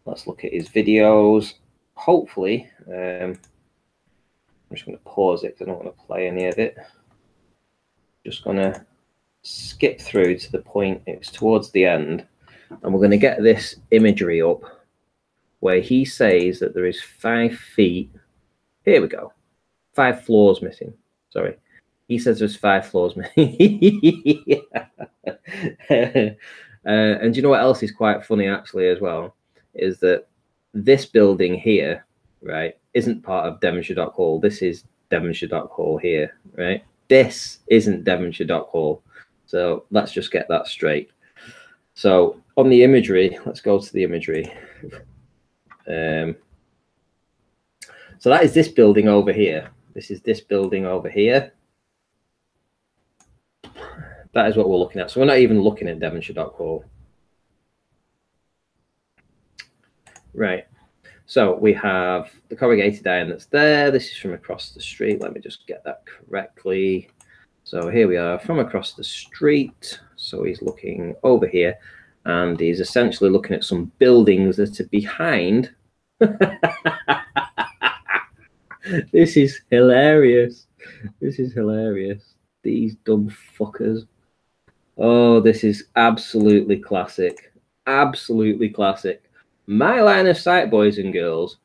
Let's look at his videos. Hopefully, I'm just going to pause it because I don't want to play any of it. Just going to skip through to the point, it's towards the end, and we're going to get this imagery up where he says that there is 5 feet. Here we go. 5 floors missing. Sorry. He says there's 5 floors missing. And you know what else is quite funny actually as well? Is that this building here, right, isn't part of Devonshire Dock Hall. This is Devonshire Dock Hall here, right? This isn't Devonshire Dock Hall. So let's just get that straight. So on the imagery, let's go to the imagery. So that is this building over here. This is this building over here. That is what we're looking at. So we're not even looking at Devonshire Dock Hall. Right. So we have the corrugated iron that's there. This is from across the street. Let me just get that correctly. So here we are from across the street. So he's looking over here and he's essentially looking at some buildings that are behind. This is hilarious. This is hilarious. These dumb fuckers. Oh, this is absolutely classic. Absolutely classic. My line of sight, boys and girls.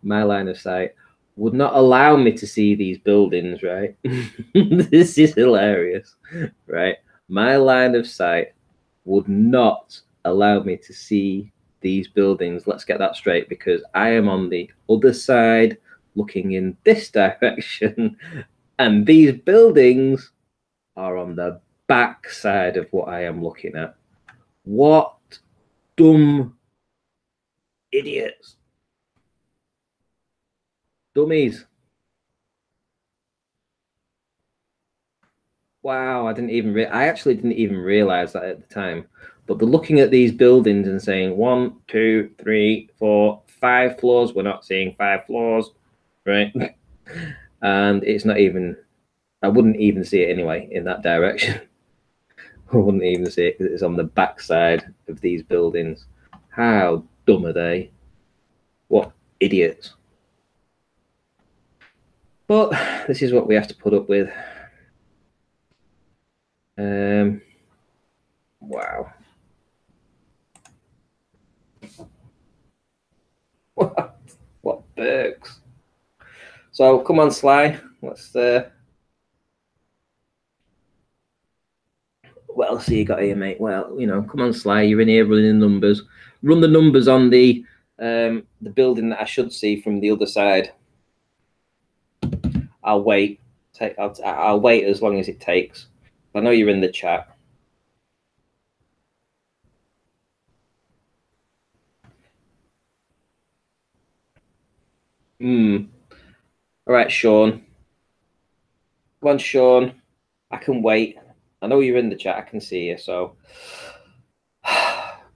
My line of sight. would not allow me to see these buildings, right? This is hilarious, right? My line of sight would not allow me to see these buildings. Let's get that straight, because I am on the other side looking in this direction, and these buildings are on the back side of what I am looking at. What dumb idiots. Dummies. Wow, I actually didn't even realize that at the time. But they're looking at these buildings and saying 1, 2, 3, 4, 5 floors. We're not seeing 5 floors, right? And it's not even. I wouldn't even see it anyway in that direction. I wouldn't even see it because it's on the back side of these buildings. How dumb are they? What idiots! But this is what we have to put up with. Wow. What perks? So come on, Sly. Let's. What else have you got here, mate? Well, you know, come on, Sly. You're in here running the numbers. Run the numbers on the building that I should see from the other side. I'll wait. I'll wait as long as it takes. I know you're in the chat. All right, Shawn. Come on, Shawn. I can wait. I know you're in the chat. I can see you. So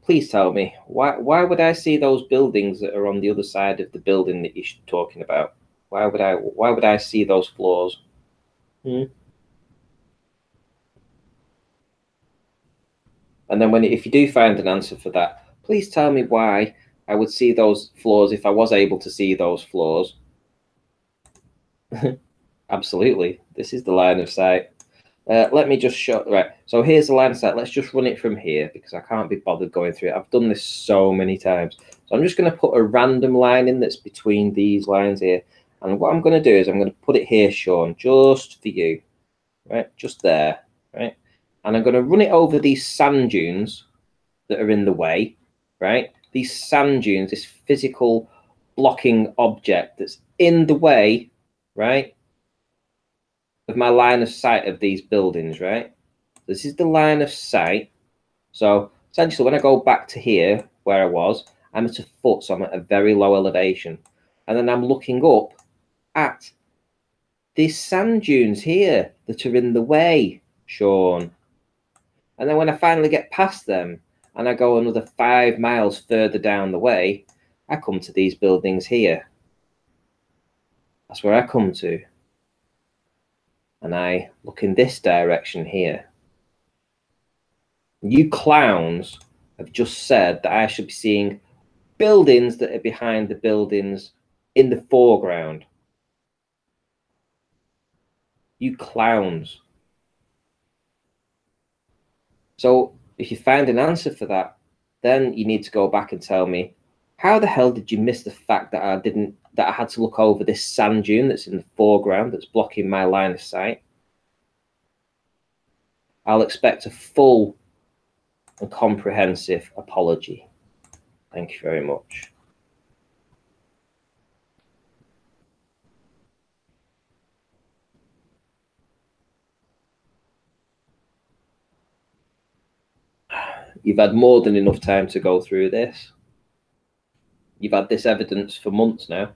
please tell me, why would I see those buildings that are on the other side of the building that you're talking about? Why would I see those floors? And then if you do find an answer for that, please tell me why I would see those floors if I was able to see those floors. Absolutely. This is the line of sight. Let me just show. Right. So here's the line of sight. Let's just run it from here because I can't be bothered going through it. I've done this so many times. So I'm just going to put a random line in that's between these lines here. And what I'm going to do is I'm going to put it here, Shawn, just for you. Right. Just there. Right. And I'm going to run it over these sand dunes that are in the way. Right. These sand dunes, this physical blocking object that's in the way. Right. Of my line of sight of these buildings, right? This is the line of sight. So essentially, when I go back to here, where I was, I'm at a foot, so I'm at a very low elevation. And then I'm looking up at these sand dunes here that are in the way, Shawn. And then when I finally get past them, and I go another 5 miles further down the way, I come to these buildings here. That's where I come to. And I look in this direction here. You clowns have just said that I should be seeing buildings that are behind the buildings in the foreground. You clowns. So if you find an answer for that, then you need to go back and tell me, how the hell did you miss the fact that I had to look over this sand dune that's in the foreground that's blocking my line of sight? I'll expect a full and comprehensive apology. Thank you very much. You've had more than enough time to go through this. You've had this evidence for months now.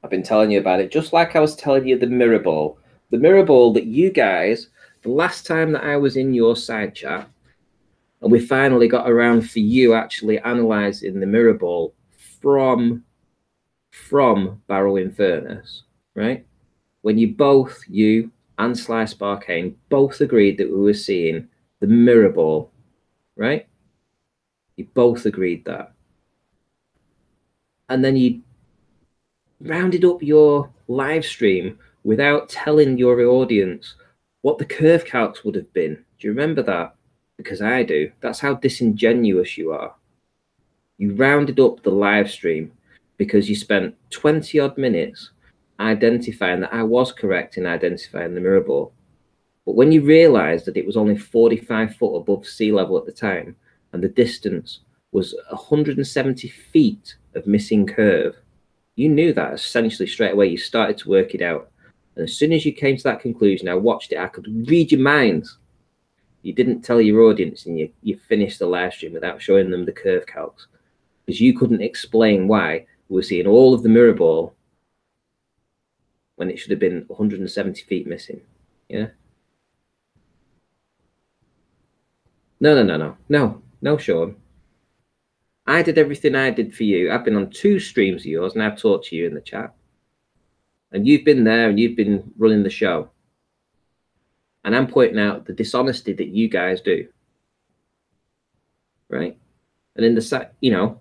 I've been telling you about it, just like I was telling you the mirror ball. The mirror ball that you guys, the last time that I was in your side chat, and we finally got around for you actually analysing the mirror ball from Barrow in Furnace, right? When you and Sly Sparkane both agreed that we were seeing the mirror ball, right? You both agreed that. And then you rounded up your live stream without telling your audience what the curve calcs would have been. Do you remember that? Because I do. That's how disingenuous you are. You rounded up the live stream. because you spent 20 odd minutes identifying that I was correct in identifying the mirror ball. But when you realized that it was only 45 foot above sea level at the time, and the distance was 170 feet of missing curve, you knew that essentially straight away. You started to work it out. And as soon as you came to that conclusion, I watched it, I could read your minds. You didn't tell your audience, and you finished the live stream without showing them the curve calcs, because you couldn't explain why we were seeing all of the mirror ball when it should have been 170 feet missing. Yeah. No, Shawn. I did everything I did for you. I've been on 2 streams of yours, and I've talked to you in the chat. And you've been there, and you've been running the show. And I'm pointing out the dishonesty that you guys do. Right? And in the,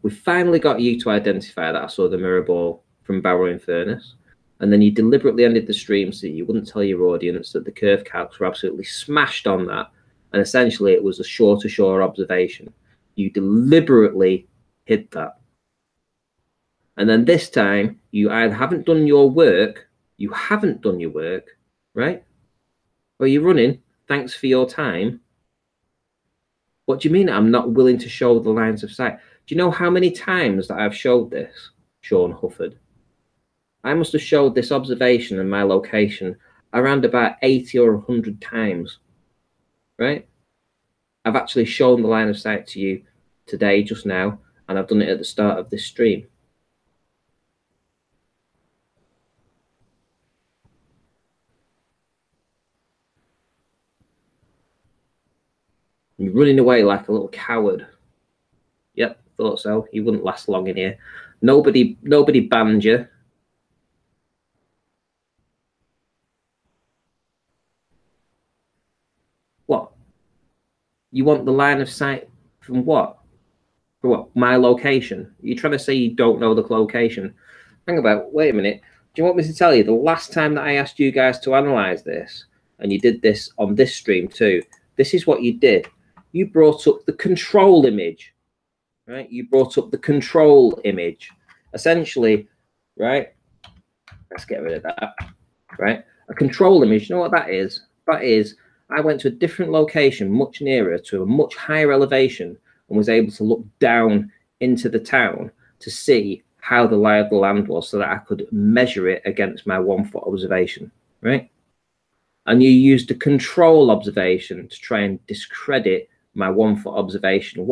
we finally got you to identify that I saw the mirror ball from Barrowing Furnace. And then you deliberately ended the stream so you wouldn't tell your audience that the curve calcs were absolutely smashed on that. And essentially it was a shore-to-shore observation. You deliberately hid that. And then this time, you either haven't done your work, right? Or you're running, thanks for your time. What do you mean I'm not willing to show the lines of sight? Do you know how many times that I've showed this, Shawn Hufford? I must have showed this observation and my location around about 80 or 100 times, right? I've actually shown the line of sight to you today, just now, and I've done it at the start of this stream. You're running away like a little coward. Yep, thought so. You wouldn't last long in here. Nobody banned you. What? You want the line of sight from what? For what? My location? You're trying to say you don't know the location? Hang about. Wait a minute. Do you want me to tell you the last time that I asked you guys to analyze this, and you did this on this stream too? This is what you did. You brought up the control image, right? You brought up the control image. Essentially, right? Let's get rid of that, right? A control image, you know what that is? That is, I went to a different location, much nearer to a much higher elevation, and was able to look down into the town to see how the lie of the land was so that I could measure it against my 1 foot observation, right? And you used a control observation to try and discredit my 1 foot observation.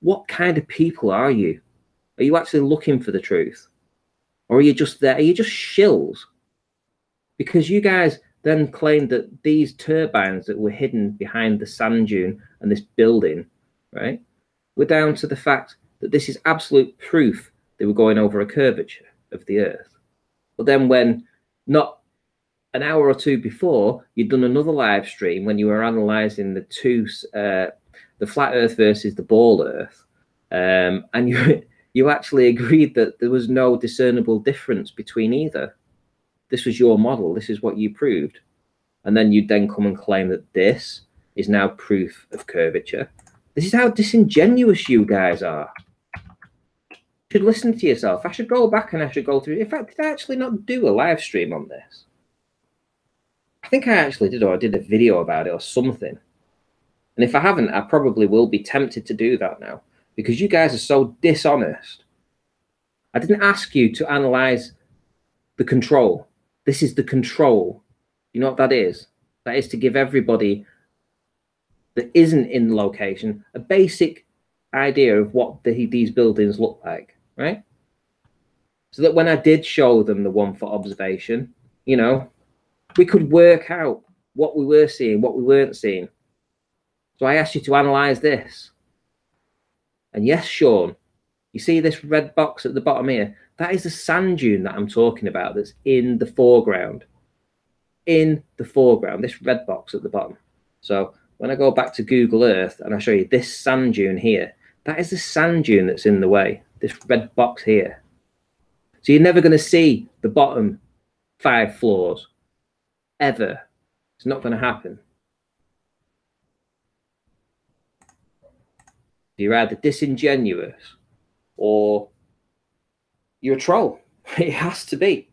What kind of people are you? Are you actually looking for the truth? Or are you just there? Are you just shills? Because you guys then claimed that these turbines that were hidden behind the sand dune and this building, right, were down to the fact that this is absolute proof they were going over a curvature of the Earth. But then when not an hour or two before, you'd done another live stream when you were analysing the flat Earth versus the ball Earth, and you actually agreed that there was no discernible difference between either. This was your model. This is what you proved. And then you'd then come and claim that this is now proof of curvature. This is how disingenuous you guys are. You should listen to yourself. I should go back and I should go through. In fact, did I actually not do a live stream on this? I think I actually did, or I did a video about it or something. And if I haven't, I probably will be tempted to do that now, because you guys are so dishonest. I didn't ask you to analyze the control. This is the control. You know what that is? That is to give everybody that isn't in the location a basic idea of what these buildings look like, right? So that when I did show them the 1 foot observation, we could work out what we were seeing, what we weren't seeing. So I asked you to analyze this. And yes, Shawn, you see this red box at the bottom here? That is the sand dune that I'm talking about that's in the foreground. In the foreground, this red box at the bottom. So when I go back to Google Earth and I show you this sand dune here, that is the sand dune that's in the way, this red box here. So you're never going to see the bottom 5 floors, ever. It's not going to happen. You're either disingenuous or you're a troll. It has to be.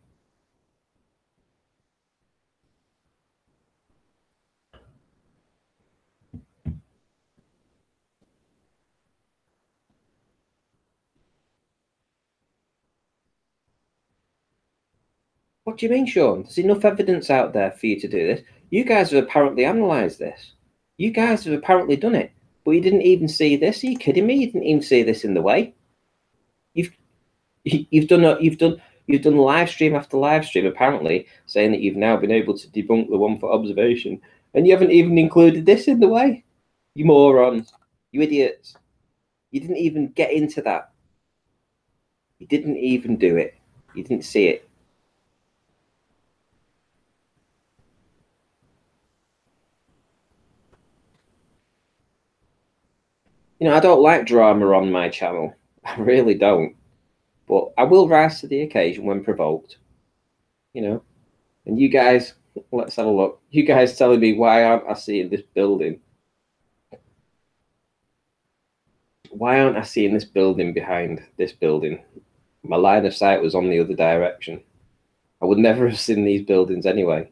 What do you mean, Shawn? There's enough evidence out there for you to do this. You guys have apparently analysed this. You guys have apparently done it, but you didn't even see this. Are you kidding me? You didn't even see this in the way. You've you've done live stream after live stream, apparently saying that you've now been able to debunk the 1 foot observation, and you haven't even included this in the way. You morons, you idiots. You didn't even get into that. You didn't even do it. You didn't see it. You know, I don't like drama on my channel. I really don't. But I will rise to the occasion when provoked. You know, and you guys, let's have a look. You guys telling me why aren't I seeing this building? Why aren't I seeing this building behind this building? My line of sight was on the other direction. I would never have seen these buildings anyway.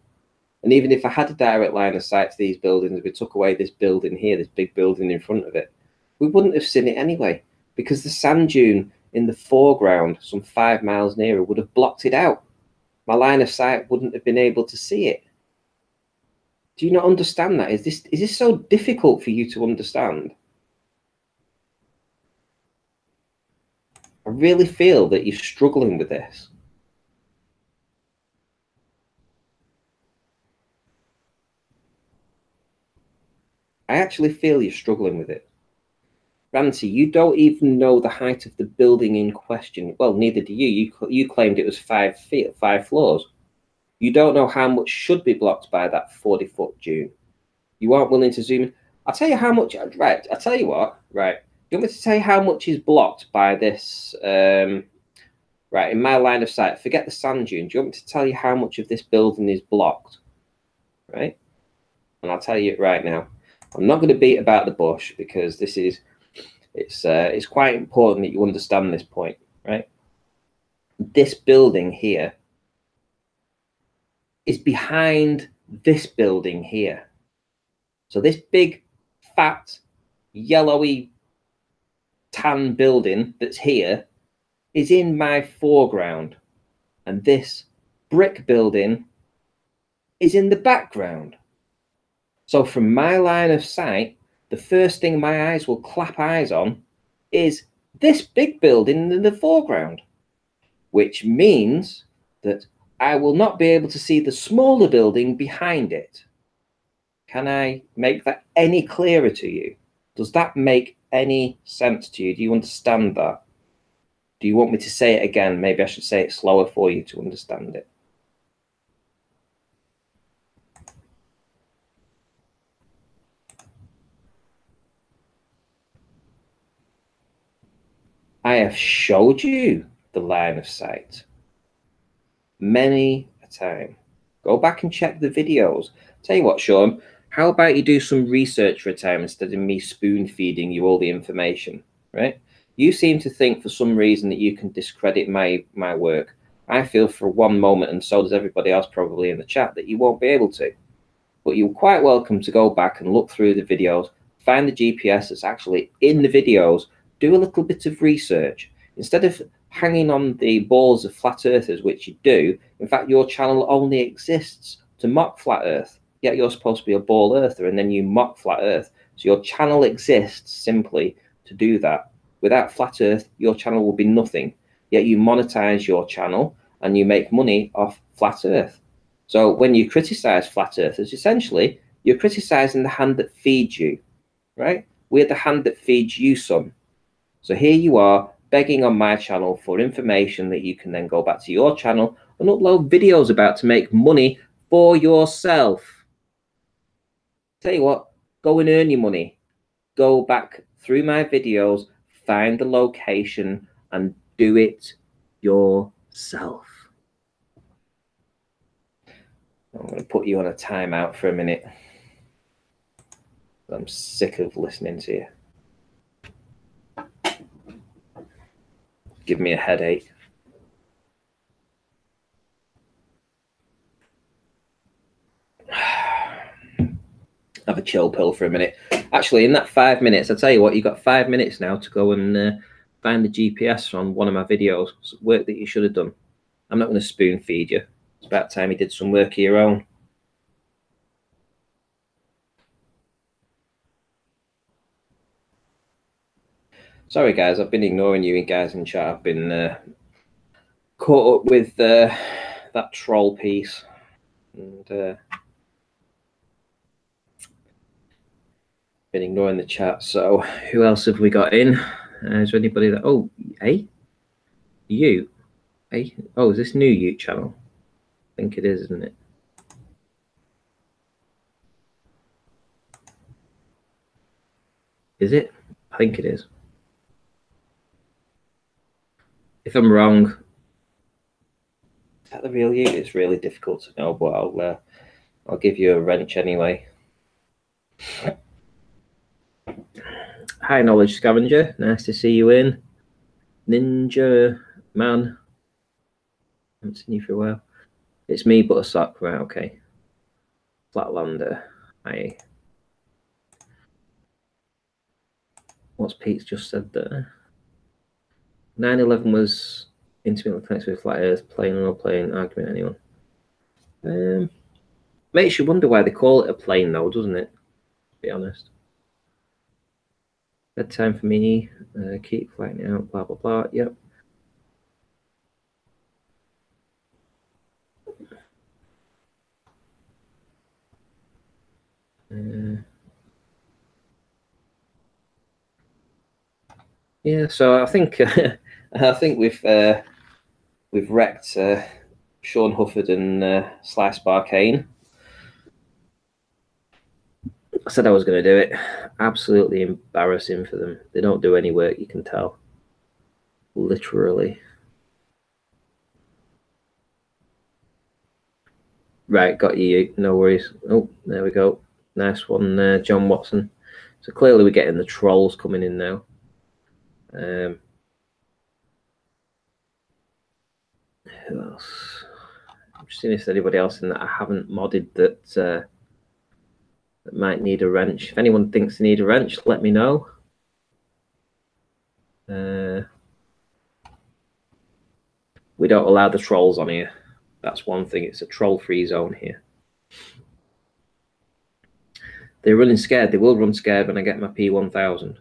And even if I had a direct line of sight to these buildings, we took away this building here, this big building in front of it, we wouldn't have seen it anyway, because the sand dune in the foreground, some 5 miles nearer, would have blocked it out. My line of sight wouldn't have been able to see it. Do you not understand that? Is this so difficult for you to understand? I really feel that you're struggling with this. I actually feel you're struggling with it. Ranty, you don't even know the height of the building in question. Well, neither do you. You claimed it was 5 feet, 5 floors. You don't know how much should be blocked by that 40-foot dune. You aren't willing to zoom in. I'll tell you how much. Right, I'll tell you what. Right, you want me to tell you how much is blocked by this? Right, in my line of sight, forget the sand dune. Do you want me to tell you how much of this building is blocked? Right, and I'll tell you it right now. I'm not going to beat about the bush because this is it's quite important that you understand this point, right? This building here is behind this building here. So this big, fat, yellowy, tan building that's here is in my foreground. And this brick building is in the background. So from my line of sight, the first thing my eyes will clap eyes on is this big building in the foreground, which means that I will not be able to see the smaller building behind it. Can I make that any clearer to you? Does that make any sense to you? Do you understand that? Do you want me to say it again? Maybe I should say it slower for you to understand it. I have showed you the line of sight many a time. Go back and check the videos. Tell you what, Shawn, how about you do some research for a time instead of me spoon feeding you all the information, right? You seem to think for some reason that you can discredit my work. I feel for one moment, and so does everybody else probably in the chat, that you won't be able to. But you're quite welcome to go back and look through the videos, find the GPS that's actually in the videos, do a little bit of research. Instead of hanging on the balls of flat earthers, which you do, in fact, your channel only exists to mock flat earth. Yet you're supposed to be a ball earther and then you mock flat earth. So your channel exists simply to do that. Without flat earth, your channel will be nothing. Yet you monetize your channel and you make money off flat earth. So when you criticize flat earthers, essentially, you're criticizing the hand that feeds you, right? We're the hand that feeds you, son. So here you are begging on my channel for information that you can then go back to your channel and upload videos about to make money for yourself. Tell you what, go and earn your money. Go back through my videos, find the location and do it yourself. I'm going to put you on a timeout for a minute. I'm sick of listening to you. Give me a headache. have a chill pill for a minute. Actually, in that 5 minutes, I tell you what, you've got 5 minutes now to go and find the GPS on one of my videos. It's work that you should have done. I'm not going to spoon feed you. It's about time you did some work of your own. Sorry, guys, I've been ignoring you guys in chat. I've been caught up with that troll piece. And been ignoring the chat. So who else have we got in? Is there anybody that... Oh, hey? You? Hey? Oh, is this new Ute channel? I think it is, isn't it? Is it? I think it is. If I'm wrong, is that the real Ute? It's really difficult to know, but I'll give you a wrench anyway. Hi, Knowledge Scavenger. Nice to see you in. Ninja Man. I haven't seen you for a while. It's me, Buttersock. Right, okay. Flatlander. Hi. What's Pete's just said there? 9/11 was intimately connected with flat Earth, plain or no plane, argument anyone? Makes you wonder why they call it a plane, though, doesn't it? To be honest. Bedtime for me. Keep flying out. Blah blah blah. Yep. Yeah. So I think I think we've wrecked Shawn Hufford and Sparkane. I said I was going to do it. Absolutely embarrassing for them. They don't do any work, you can tell. Literally. Right, got you. No worries. Oh, there we go. Nice one, John Watson. So clearly we're getting the trolls coming in now. Who else? I'm just seeing if there's anybody else in that I haven't modded that that might need a wrench. If anyone thinks they need a wrench, let me know. We don't allow the trolls on here. That's one thing. It's a troll-free zone here. They're running scared. They will run scared when I get my P1000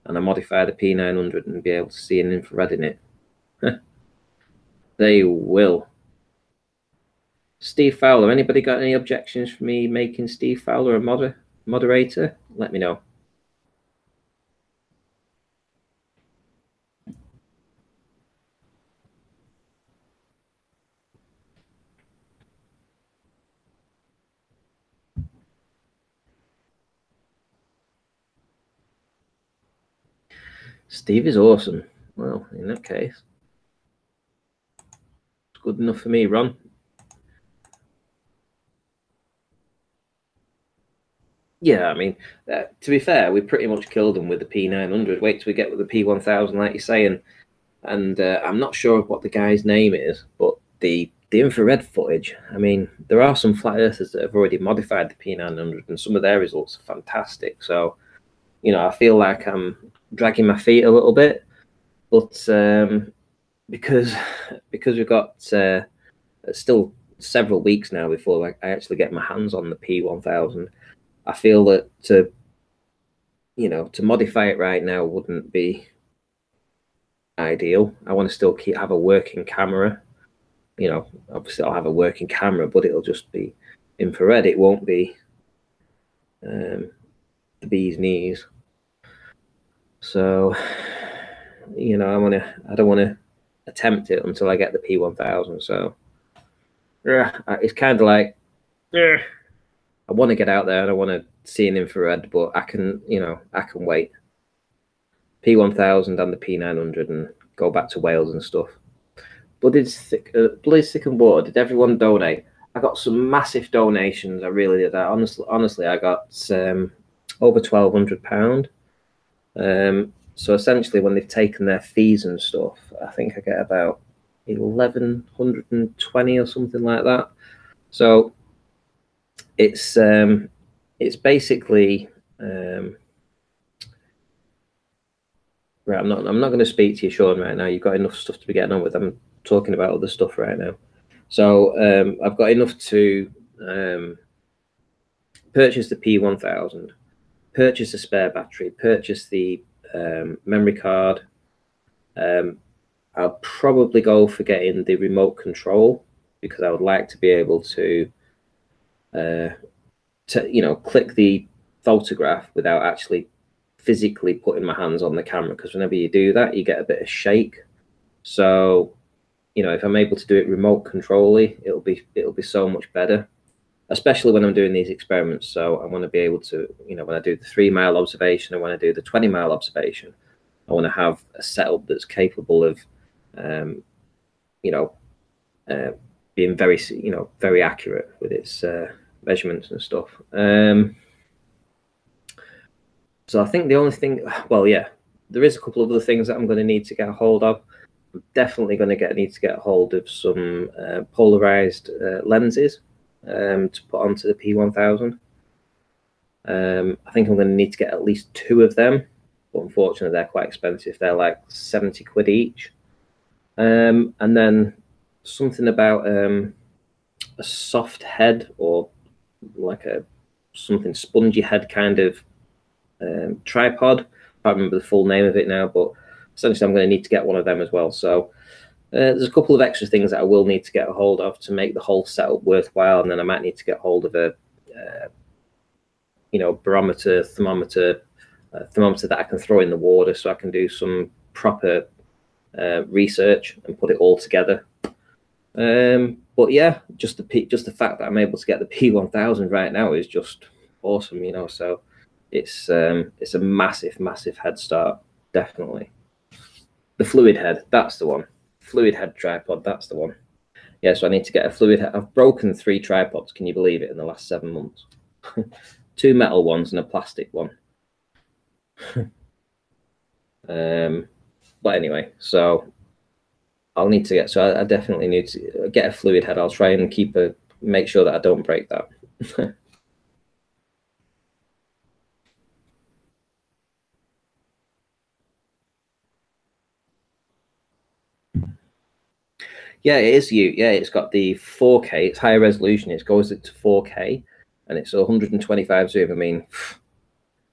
and I modify the P900 and be able to see an infrared in it. They will. Steve Fowler. Anybody got any objections for me making Steve Fowler a moderator? Let me know. Steve is awesome. Well, in that case, it's good enough for me, Ron. Yeah, I mean, to be fair, we pretty much killed them with the P900. Wait till we get with the P1000, like you say, and I'm not sure what the guy's name is, but the infrared footage. I mean, there are some flat earthers that have already modified the P900, and some of their results are fantastic. So, you know, I feel like I'm dragging my feet a little bit, but because we've got still several weeks now before I actually get my hands on the P1000, I feel that to modify it right now wouldn't be ideal. I want to still have a working camera. You know, obviously I'll have a working camera, but it'll just be infrared. It won't be the bee's knees. So, you know, I don't want to attempt it until I get the P1000. So, yeah, it's kind of like, I want to get out there and I want to see an infrared, but I can wait. P1000 and the P900 and go back to Wales and stuff. Blood's thick and water. Did everyone donate? I got some massive donations. I really did. Honestly, I got over £1,200. So essentially, when they've taken their fees and stuff, I think I get about 1,120 or something like that. So it's it's basically right. I'm not going to speak to you, Shawn, right now. You've got enough stuff to be getting on with. I'm talking about other stuff right now. So I've got enough to purchase the P1000, purchase a spare battery, purchase the memory card. I'll probably go for getting the remote control because I would like to be able to click the photograph without actually physically putting my hands on the camera, because whenever you do that, you get a bit of shake. So, if I'm able to do it remote controlly, it'll be so much better, especially when I'm doing these experiments. So I want to be able to, when I do the 3-mile observation, I want to do the 20-mile observation, I want to have a setup that's capable of, being very, very accurate with its measurements and stuff. So I think the only thing, well, yeah, there is a couple of other things that I'm going to need to get a hold of. I'm definitely going to need to get a hold of some polarized lenses to put onto the P1000. I think I'm going to need to get at least 2 of them, but unfortunately they're quite expensive. They're like 70 quid each. And then something about a soft head, or like something spongy head kind of tripod. I can't remember the full name of it now, but essentially I'm going to need to get one of them as well. So there's a couple of extra things that I will need to get a hold of to make the whole setup worthwhile, and then I might need to get hold of a barometer, thermometer that I can throw in the water, so I can do some proper research and put it all together. But yeah, just the fact that I'm able to get the P1000 right now is just awesome, So it's a massive head start, definitely. The fluid head, that's the one. Fluid head tripod, that's the one. Yeah, so I need to get a fluid head. I've broken 3 tripods, can you believe it, in the last 7 months? 2 metal ones and a plastic one. But anyway, so I'll need to get, so I definitely need to get a fluid head. I'll try and make sure that I don't break that. Yeah, it is yeah, it's got the 4K, it's higher resolution, it goes to 4K, and it's 125 zoom. I mean,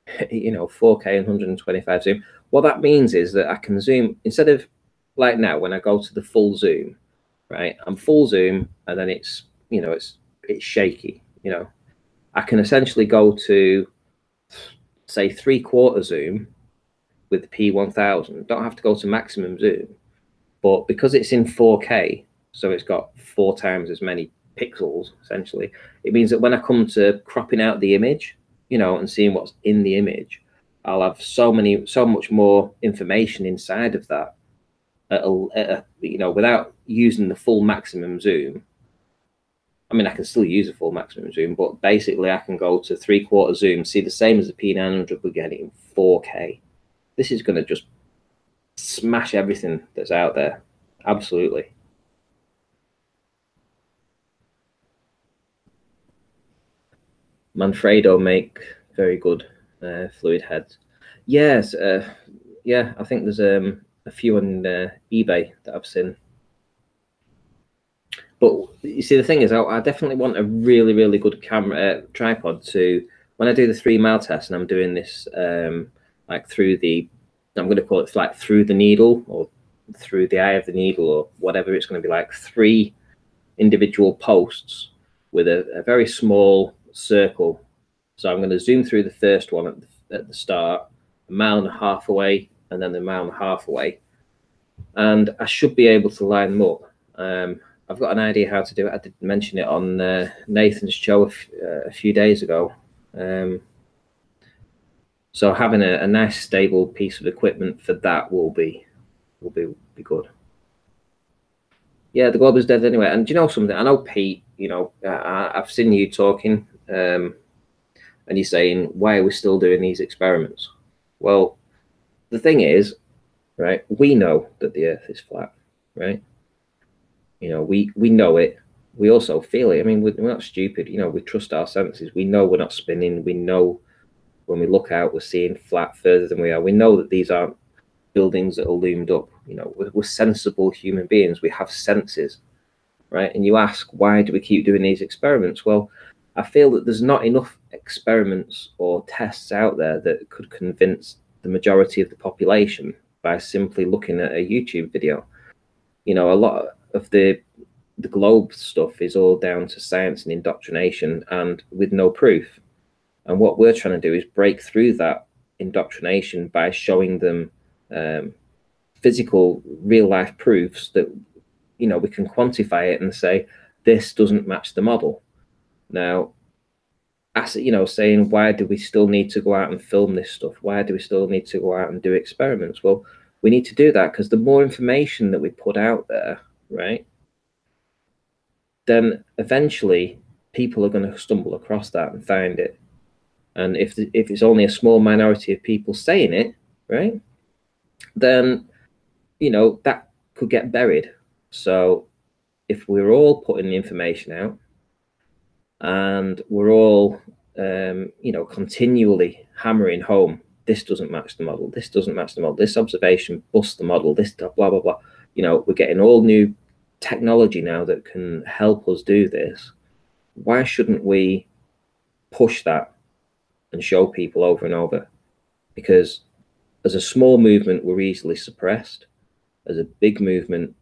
4K and 125 zoom. What that means is that I can zoom, instead of like now when I go to the full zoom, right? I'm full zoom and then it's shaky. I can essentially go to, say, 3/4 zoom with the P1000. Don't have to go to maximum zoom, but because it's in 4K, so it's got 4 times as many pixels, essentially, it means that when I come to cropping out the image, and seeing what's in the image, I'll have so much more information inside of that, without using the full maximum zoom. I mean, I can still use a full maximum zoom, but basically I can go to 3/4 zoom, see the same as the P900, but get it in 4K. This is going to just smash everything that's out there. Absolutely. Manfredo make very good fluid heads. Yes, yeah, I think there's a few on eBay that I've seen. But you see, the thing is, I definitely want a really good camera tripod to, when I do the 3-mile test and I'm doing this like through the, I'm going to call it like through the needle or through the eye of the needle or whatever it's going to be, like 3 individual posts with a very small circle. So I'm going to zoom through the first one at the start, 1.5 miles away, and then 1.5 miles away, and I should be able to line them up. I've got an idea how to do it. I did mention it on Nathan's show a few days ago. So having a nice stable piece of equipment for that will be good. Yeah, the globe is dead anyway. And do you know something? I know Pete. I've seen you talking, and you're saying, "Why are we still doing these experiments?" Well, the thing is, right? We know that the Earth is flat, right? We know it. we also feel it. I mean, we're not stupid. You know, we trust our senses. We know we're not spinning. We know when we look out, we're seeing flat further than we are. We know that these aren't buildings that are loomed up. You know, we're sensible human beings. We have senses, right? And you ask, why do we keep doing these experiments? Well, I feel that there's not enough experiments or tests out there that could convince the majority of the population by simply looking at a YouTube video. You know, a lot of the globe stuff is all down to science and indoctrination and with no proof. And what we're trying to do is break through that indoctrination by showing them physical, real life proofs that, you know, we can quantify it and say, this doesn't match the model. Now, as you know, saying, why do we still need to go out and film this stuff? Why do we still need to go out and do experiments? Well, we need to do that because the more information that we put out there, right, then eventually people are going to stumble across that and find it. And if it's only a small minority of people saying it, right, then, you know, that could get buried. So if we're all putting the information out and we're all, you know, continually hammering home, this doesn't match the model, this doesn't match the model, this observation busts the model, this blah, blah, blah. You know, we're getting all new technology now that can help us do this. Why shouldn't we push that and show people over and over? Because as a small movement, we're easily suppressed. As a big movement,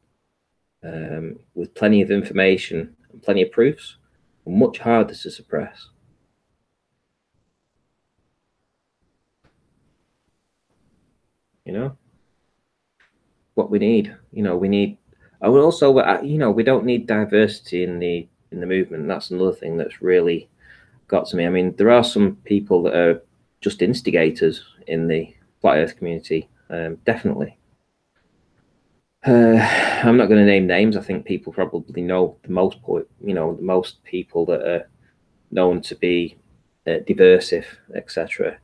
with plenty of information and plenty of proofs, we're much harder to suppress. You know, what we need, you know, we need, and also, you know, we don't need diversity in the movement. That's another thing that's really got to me. I mean, there are some people that are just instigators in the flat Earth community, definitely. I'm not going to name names. I think people probably know the most, you know, the most people that are known to be diversive, etc.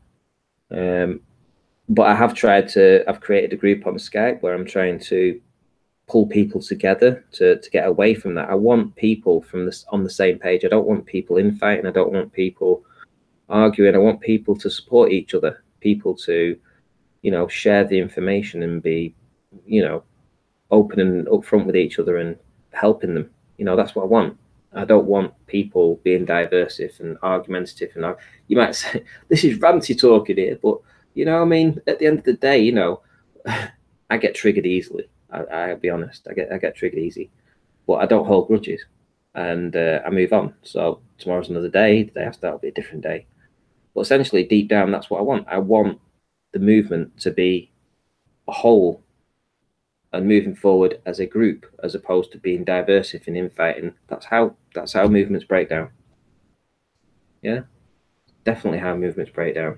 But I have tried to. I've created a group on Skype where I'm trying to pull people together to get away from that. I want people from this on the same page. I don't want people infighting. I don't want people arguing. I want people to support each other. People to, you know, share the information and be, you know, open and upfront with each other and helping them. You know, that's what I want. I don't want people being diversive and argumentative. And you might say this is ranty talking here, but you know, I mean, at the end of the day, you know, I get triggered easily. I'll be honest. I get triggered easy, but I don't hold grudges, and I move on. So tomorrow's another day. The day after that'll be a different day. But essentially, deep down, that's what I want. I want the movement to be a whole and moving forward as a group, as opposed to being diversive and infighting. That's how movements break down. Yeah, definitely how movements break down.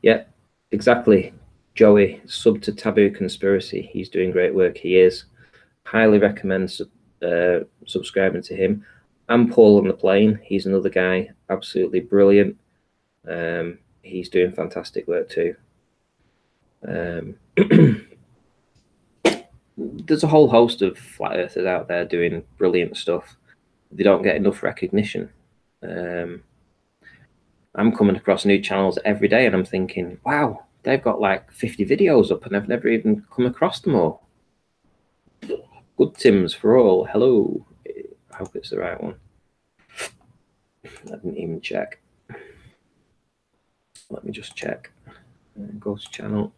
Yeah, exactly. Joey, sub to Taboo Conspiracy. He's doing great work. He is. Highly recommend subscribing to him. And Paul on the Plane. He's another guy, absolutely brilliant. He's doing fantastic work too. There's a whole host of flat earthers out there doing brilliant stuff. They don't get enough recognition. I'm coming across new channels every day and I'm thinking, wow, they've got like 50 videos up and I've never even come across them all. Good Tims for all. Hello. I hope it's the right one. I didn't even check. Let me just check. Go to channel.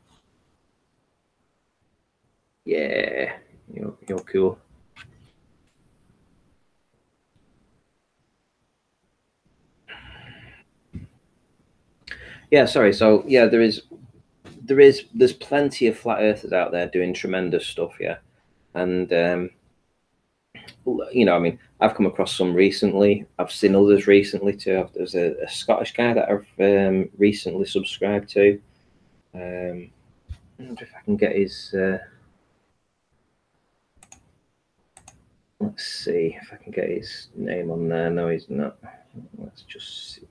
Yeah, you're cool. Yeah, sorry. So yeah, there's plenty of flat earthers out there doing tremendous stuff. Yeah, and you know, I mean, I've come across some recently. I've seen others recently too. There's a Scottish guy that I've recently subscribed to. I wonder if I can get his. Let's see if I can get his name on there. No, he's not. Let's just see.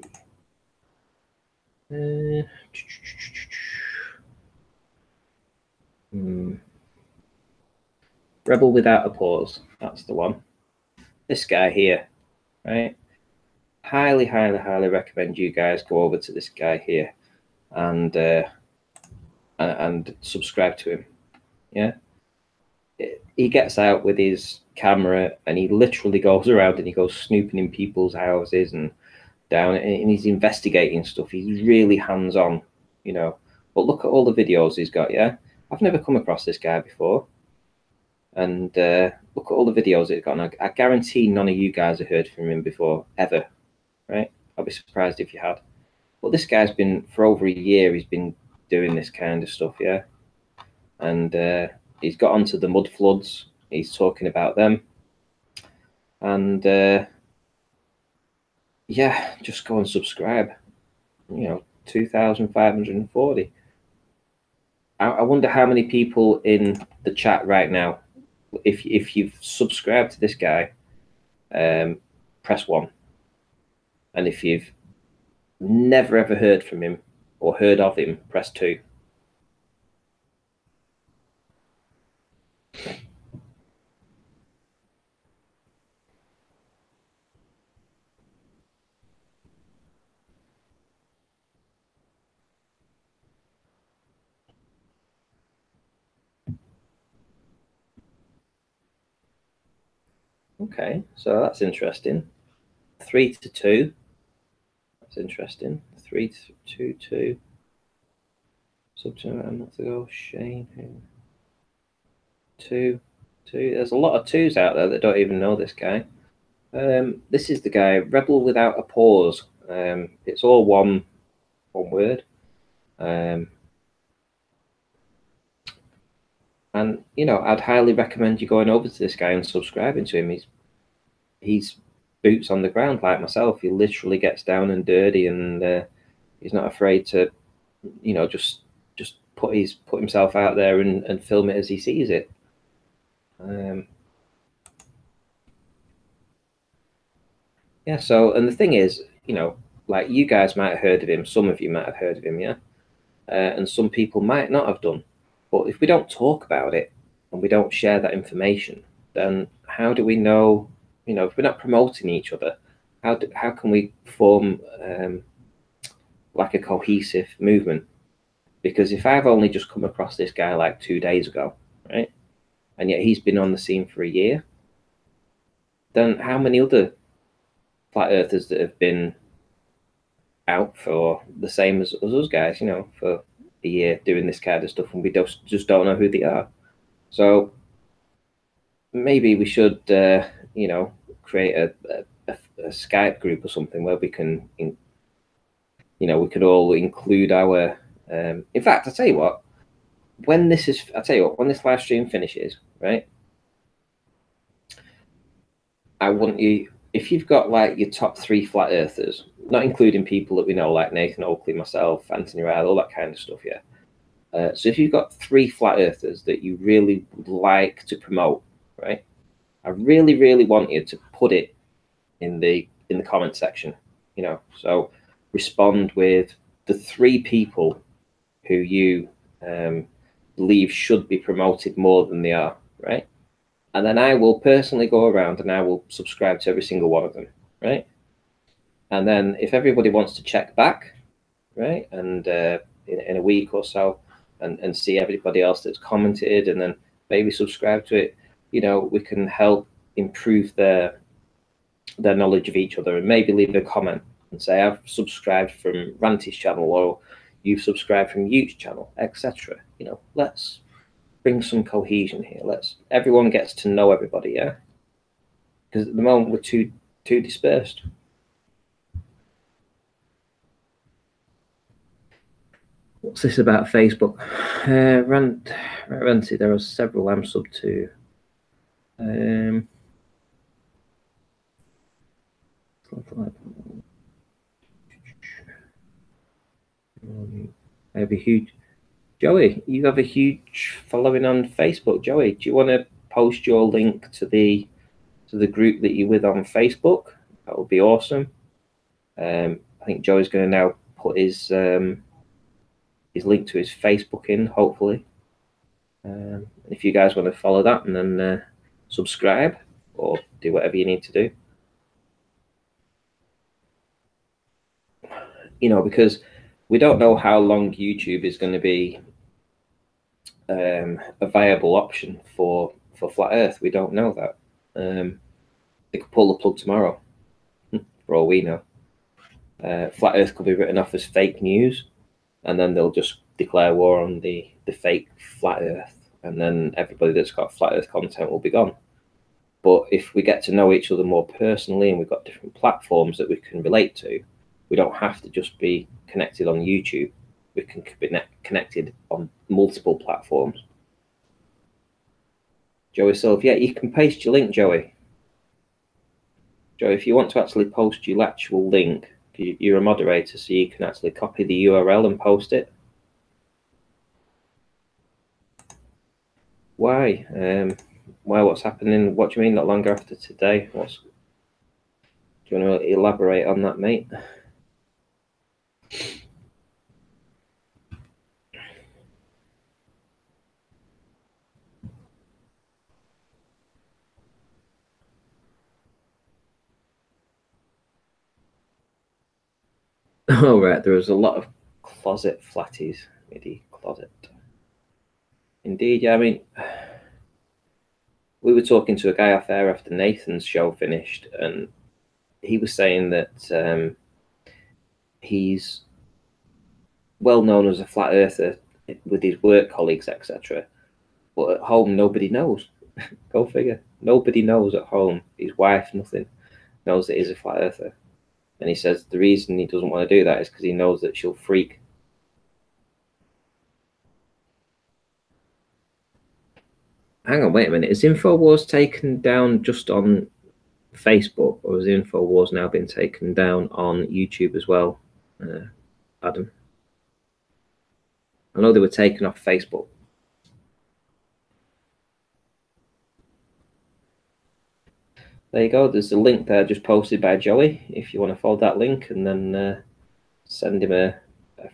Rebel Without a Pause. That's the one. This guy here, right? Highly, highly, highly recommend you guys go over to this guy here and subscribe to him. Yeah. He gets out with his camera and he literally goes around and he goes snooping in people's houses and down, and he's investigating stuff. He's really hands-on, you know. But look at all the videos he's got. Yeah, I've never come across this guy before, and look at all the videos he's got. And I guarantee none of you guys have heard from him before ever, right? I'll be surprised if you had. But this guy's been, for over a year, he's been doing this kind of stuff, yeah. And he's got onto the mud floods. He's talking about them, and yeah, just go and subscribe. You know, 2,540. I wonder how many people in the chat right now, if you've subscribed to this guy, press 1. And if you've never ever heard from him or heard of him, press 2. Okay, so that's interesting. 3 to 2. That's interesting. 3 to 2 2. Subject, I'm not to go. Shane. 2 2. There's a lot of 2s out there that don't even know this guy. This is the guy, Rebel Without a Pause. It's all one word. And you know, I'd highly recommend you going over to this guy and subscribing to him. He's boots on the ground like myself. He literally gets down and dirty, and he's not afraid to, you know, just put himself out there and film it as he sees it. Yeah. So, and the thing is, you know, like you guys might have heard of him. Some of you might have heard of him, yeah. And some people might not have done. But if we don't talk about it and we don't share that information, then how do we know? You know, if we're not promoting each other, how can we form like a cohesive movement? Because if I've only just come across this guy like 2 days ago, right, and yet he's been on the scene for a year, then how many other flat earthers that have been out for the same as us guys, you know, for a year doing this kind of stuff, and we just don't know who they are? So maybe we should, you know, create a Skype group or something where we can, you know, we could all include our. In fact, I tell you what, when this live stream finishes, right? I want you, if you've got like your top 3 flat earthers, not including people that we know like Nathan Oakley, myself, Anthony Ryle, all that kind of stuff, yeah. So if you've got 3 flat earthers that you really would like to promote, right? I really, really want you to put it in the comment section, you know. So respond with the 3 people who you believe should be promoted more than they are, right? And then I will personally go around and I will subscribe to every single one of them, right? And then if everybody wants to check back, right, and in a week or so, and see everybody else that's commented, and then maybe subscribe to it, you know, we can help improve their knowledge of each other, and maybe leave a comment and say, I've subscribed from Ranty's channel, or you've subscribed from Ute's channel, etc. You know, let's bring some cohesion here. Everyone gets to know everybody, yeah? Because at the moment we're too dispersed. What's this about Facebook? Ranty, there are several I'm sub to. I have a huge Joey. You have a huge following on Facebook, Joey. Do you want to post your link to the group that you're with on Facebook? That would be awesome. I think Joey's going to now put his link to his Facebook in, hopefully. If you guys want to follow that, and then subscribe or do whatever you need to do, because we don't know how long YouTube is going to be a viable option for flat Earth. We don't know that. They could pull the plug tomorrow, for all we know. Flat Earth could be written off as fake news, and then they'll just declare war on the fake flat Earth, and then everybody that's got flat Earth content will be gone. But if we get to know each other more personally, and we've got different platforms that we can relate to, we don't have to just be connected on YouTube. We can be connected on multiple platforms. Joey Silver, yeah, you can paste your link, Joey. Joey, if you want to actually post your actual link, you're a moderator, so you can actually copy the URL and post it. Why? Why? What's happening? What do you mean not longer after today? Do you want to elaborate on that, mate? Oh, right. There was a lot of closet flatties. MIDI closet. Indeed, yeah. I mean, we were talking to a guy off air after Nathan's show finished, and he was saying that he's well known as a flat earther with his work colleagues, etc. But at home, nobody knows. Go figure. Nobody knows at home. His wife, nothing, knows that he's a flat earther. And he says the reason he doesn't want to do that is because he knows that she'll freak. Hang on, wait a minute. Is InfoWars taken down just on Facebook, or has InfoWars now been taken down on YouTube as well, Adam? I know they were taken off Facebook. There you go. There's a link there just posted by Joey. If you want to follow that link and then send him a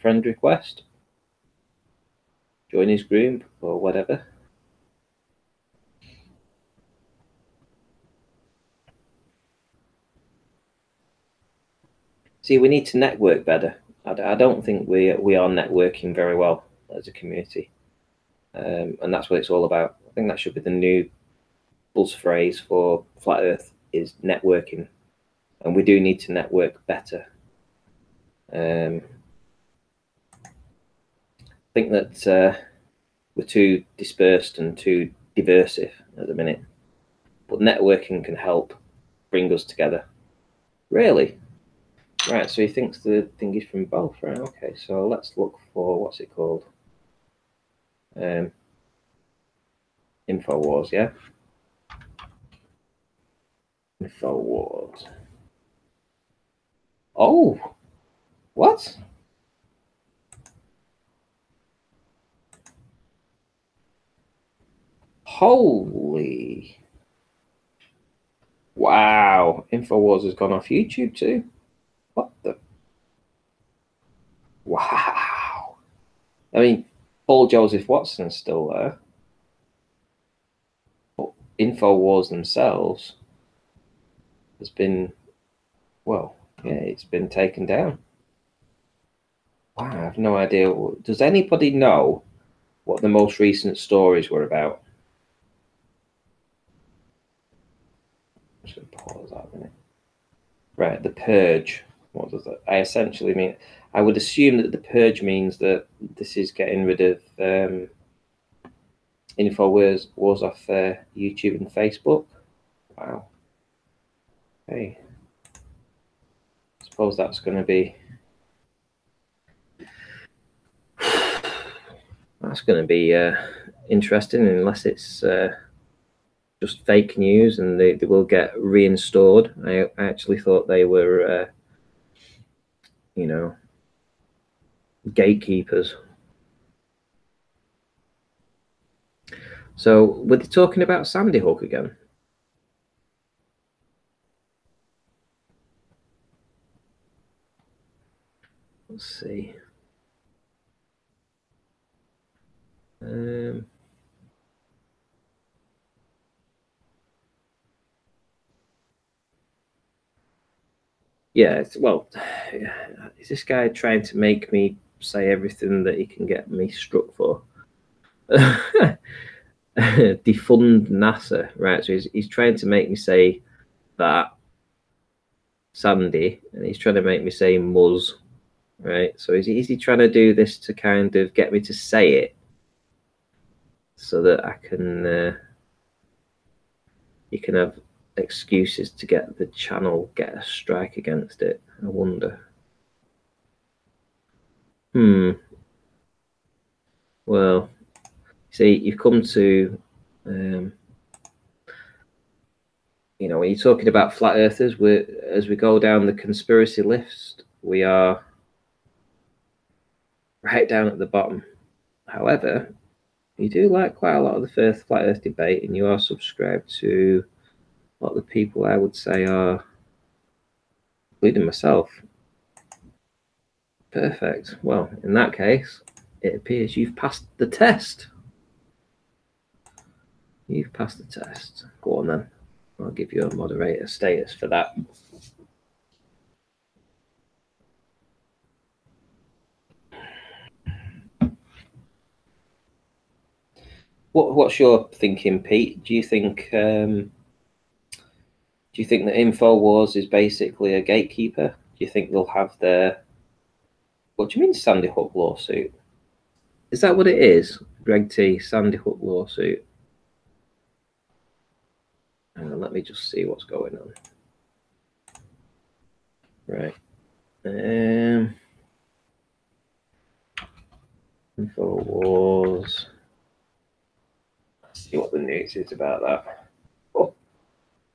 friend request, join his group or whatever. See, we need to network better. I don't think we are networking very well as a community, and that's what it's all about. I think that should be the new buzz phrase for Flat Earth is networking, and we do need to network better. I think that we're too dispersed and too diversive at the minute, but networking can help bring us together. Really? Right, so he thinks the thing is from both, right? Okay, so let's look for, what's it called? InfoWars, yeah? InfoWars. Oh, what? Holy. Wow, InfoWars has gone off YouTube too. What the? Wow. I mean, Paul Joseph Watson's still there. But InfoWars themselves has been, well, yeah, it's been taken down. Wow, I have no idea. Does anybody know what the most recent stories were about? I'm just going to pause that a minute. Right, the purge. What does that? I essentially mean, I would assume that the purge means that this is getting rid of InfoWars off YouTube and Facebook. Wow. Hey, I suppose that's going to be. That's going to be interesting, unless it's just fake news and they will get reinstalled. I actually thought they were, gatekeepers. So were they talking about Sandy Hook again? Let's see. Yeah, well, is this guy trying to make me say everything that he can get me struck for? Defund NASA, right? So he's trying to make me say that Sandy, and he's trying to make me say Muzz, right? So is he trying to do this to kind of get me to say it so that I can, you can have excuses to get the channel get a strike against it? I wonder. Well, see, you've come to, you know, when you're talking about flat earthers, as we go down the conspiracy list, we are right down at the bottom. However, you do like quite a lot of the first flat earth debate, and you are subscribed to a lot of the people I would say are, including myself. Perfect. Well, in that case, it appears you've passed the test. You've passed the test. Go on then. I'll give you a moderator status for that. What's your thinking, Pete? Do you think that InfoWars is basically a gatekeeper? Do you think they'll have their, what do you mean Sandy Hook lawsuit? Is that what it is? Greg T, Sandy Hook lawsuit. Hang on, let me just see what's going on. Right. InfoWars. Let's see what the news is about that. Oh,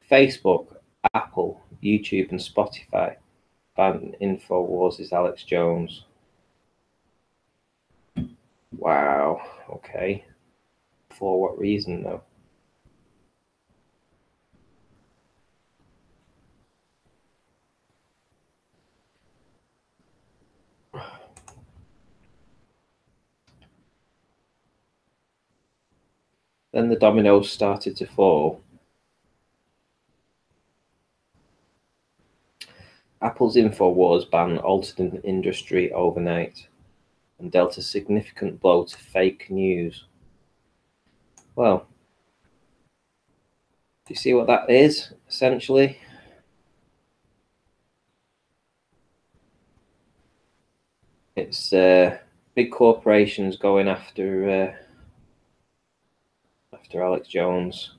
Facebook, Apple, YouTube, and Spotify ban InfoWars' Alex Jones. Wow. Okay. For what reason, though? Then the dominoes started to fall. Apple's InfoWars ban altered an industry overnight and dealt a significant blow to fake news. Well, do you see what that is, essentially? It's big corporations going after Alex Jones.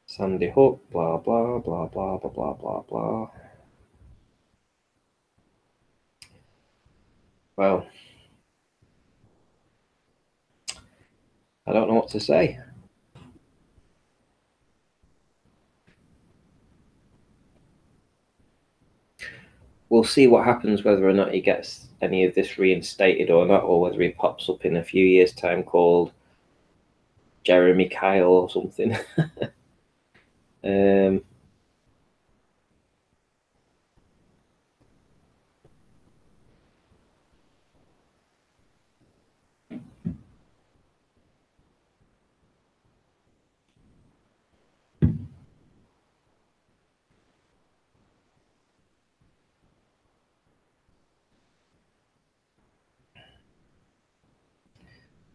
Sandy Hook, blah, blah, blah, blah, blah, blah, blah, blah. Well, I don't know what to say. We'll see what happens, whether or not he gets any of this reinstated or not, or whether he pops up in a few years' time called Jeremy Kyle or something.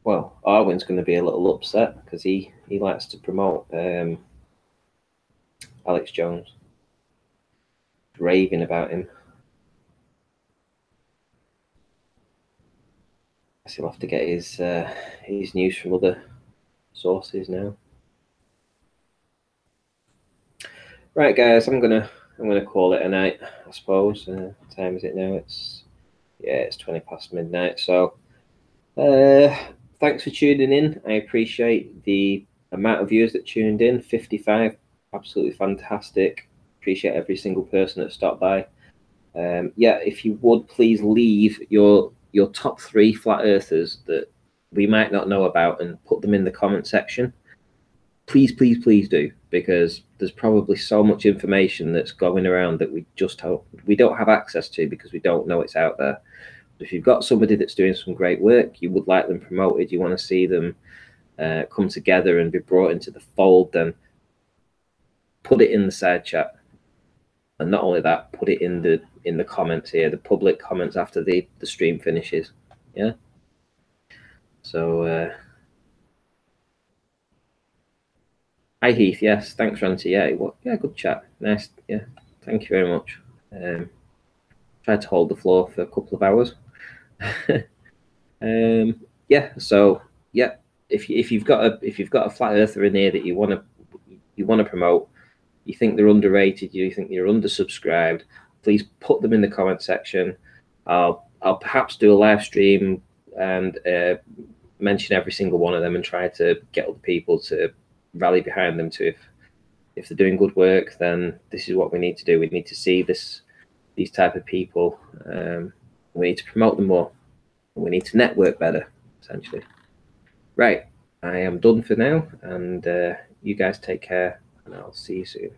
Well, Arwen's going to be a little upset because he likes to promote Alex Jones, raving about him. I guess he'll have to get his news from other sources now. Right, guys, I'm gonna call it a night, I suppose. What time is it now? It's 20 past midnight. So, thanks for tuning in. I appreciate the amount of viewers that tuned in. 55, absolutely fantastic. Appreciate every single person that stopped by. Yeah, if you would please leave your top 3 flat earthers that we might not know about and put them in the comment section. Please, please, please do, because there's probably so much information that's going around that we don't have access to because we don't know it's out there. If you've got somebody that's doing some great work, you would like them promoted, you want to see them come together and be brought into the fold, then put it in the side chat. And not only that, put it in the comments here, the public comments after the stream finishes. Yeah. So hi Heath, yes, thanks Ranty. Yeah, good chat. Nice. Yeah, thank you very much. Tried to hold the floor for a couple of hours. Yeah, so yeah, if you've got a flat earther in here that you want to promote, you think they're underrated, you think they're undersubscribed, please put them in the comment section. I'll perhaps do a live stream and mention every single one of them and try to get other people to rally behind them too. If they're doing good work, then this is what we need to do. We need to see these type of people. We need to promote them more. We need to network better, essentially. Right, I am done for now, and you guys take care, and I'll see you soon.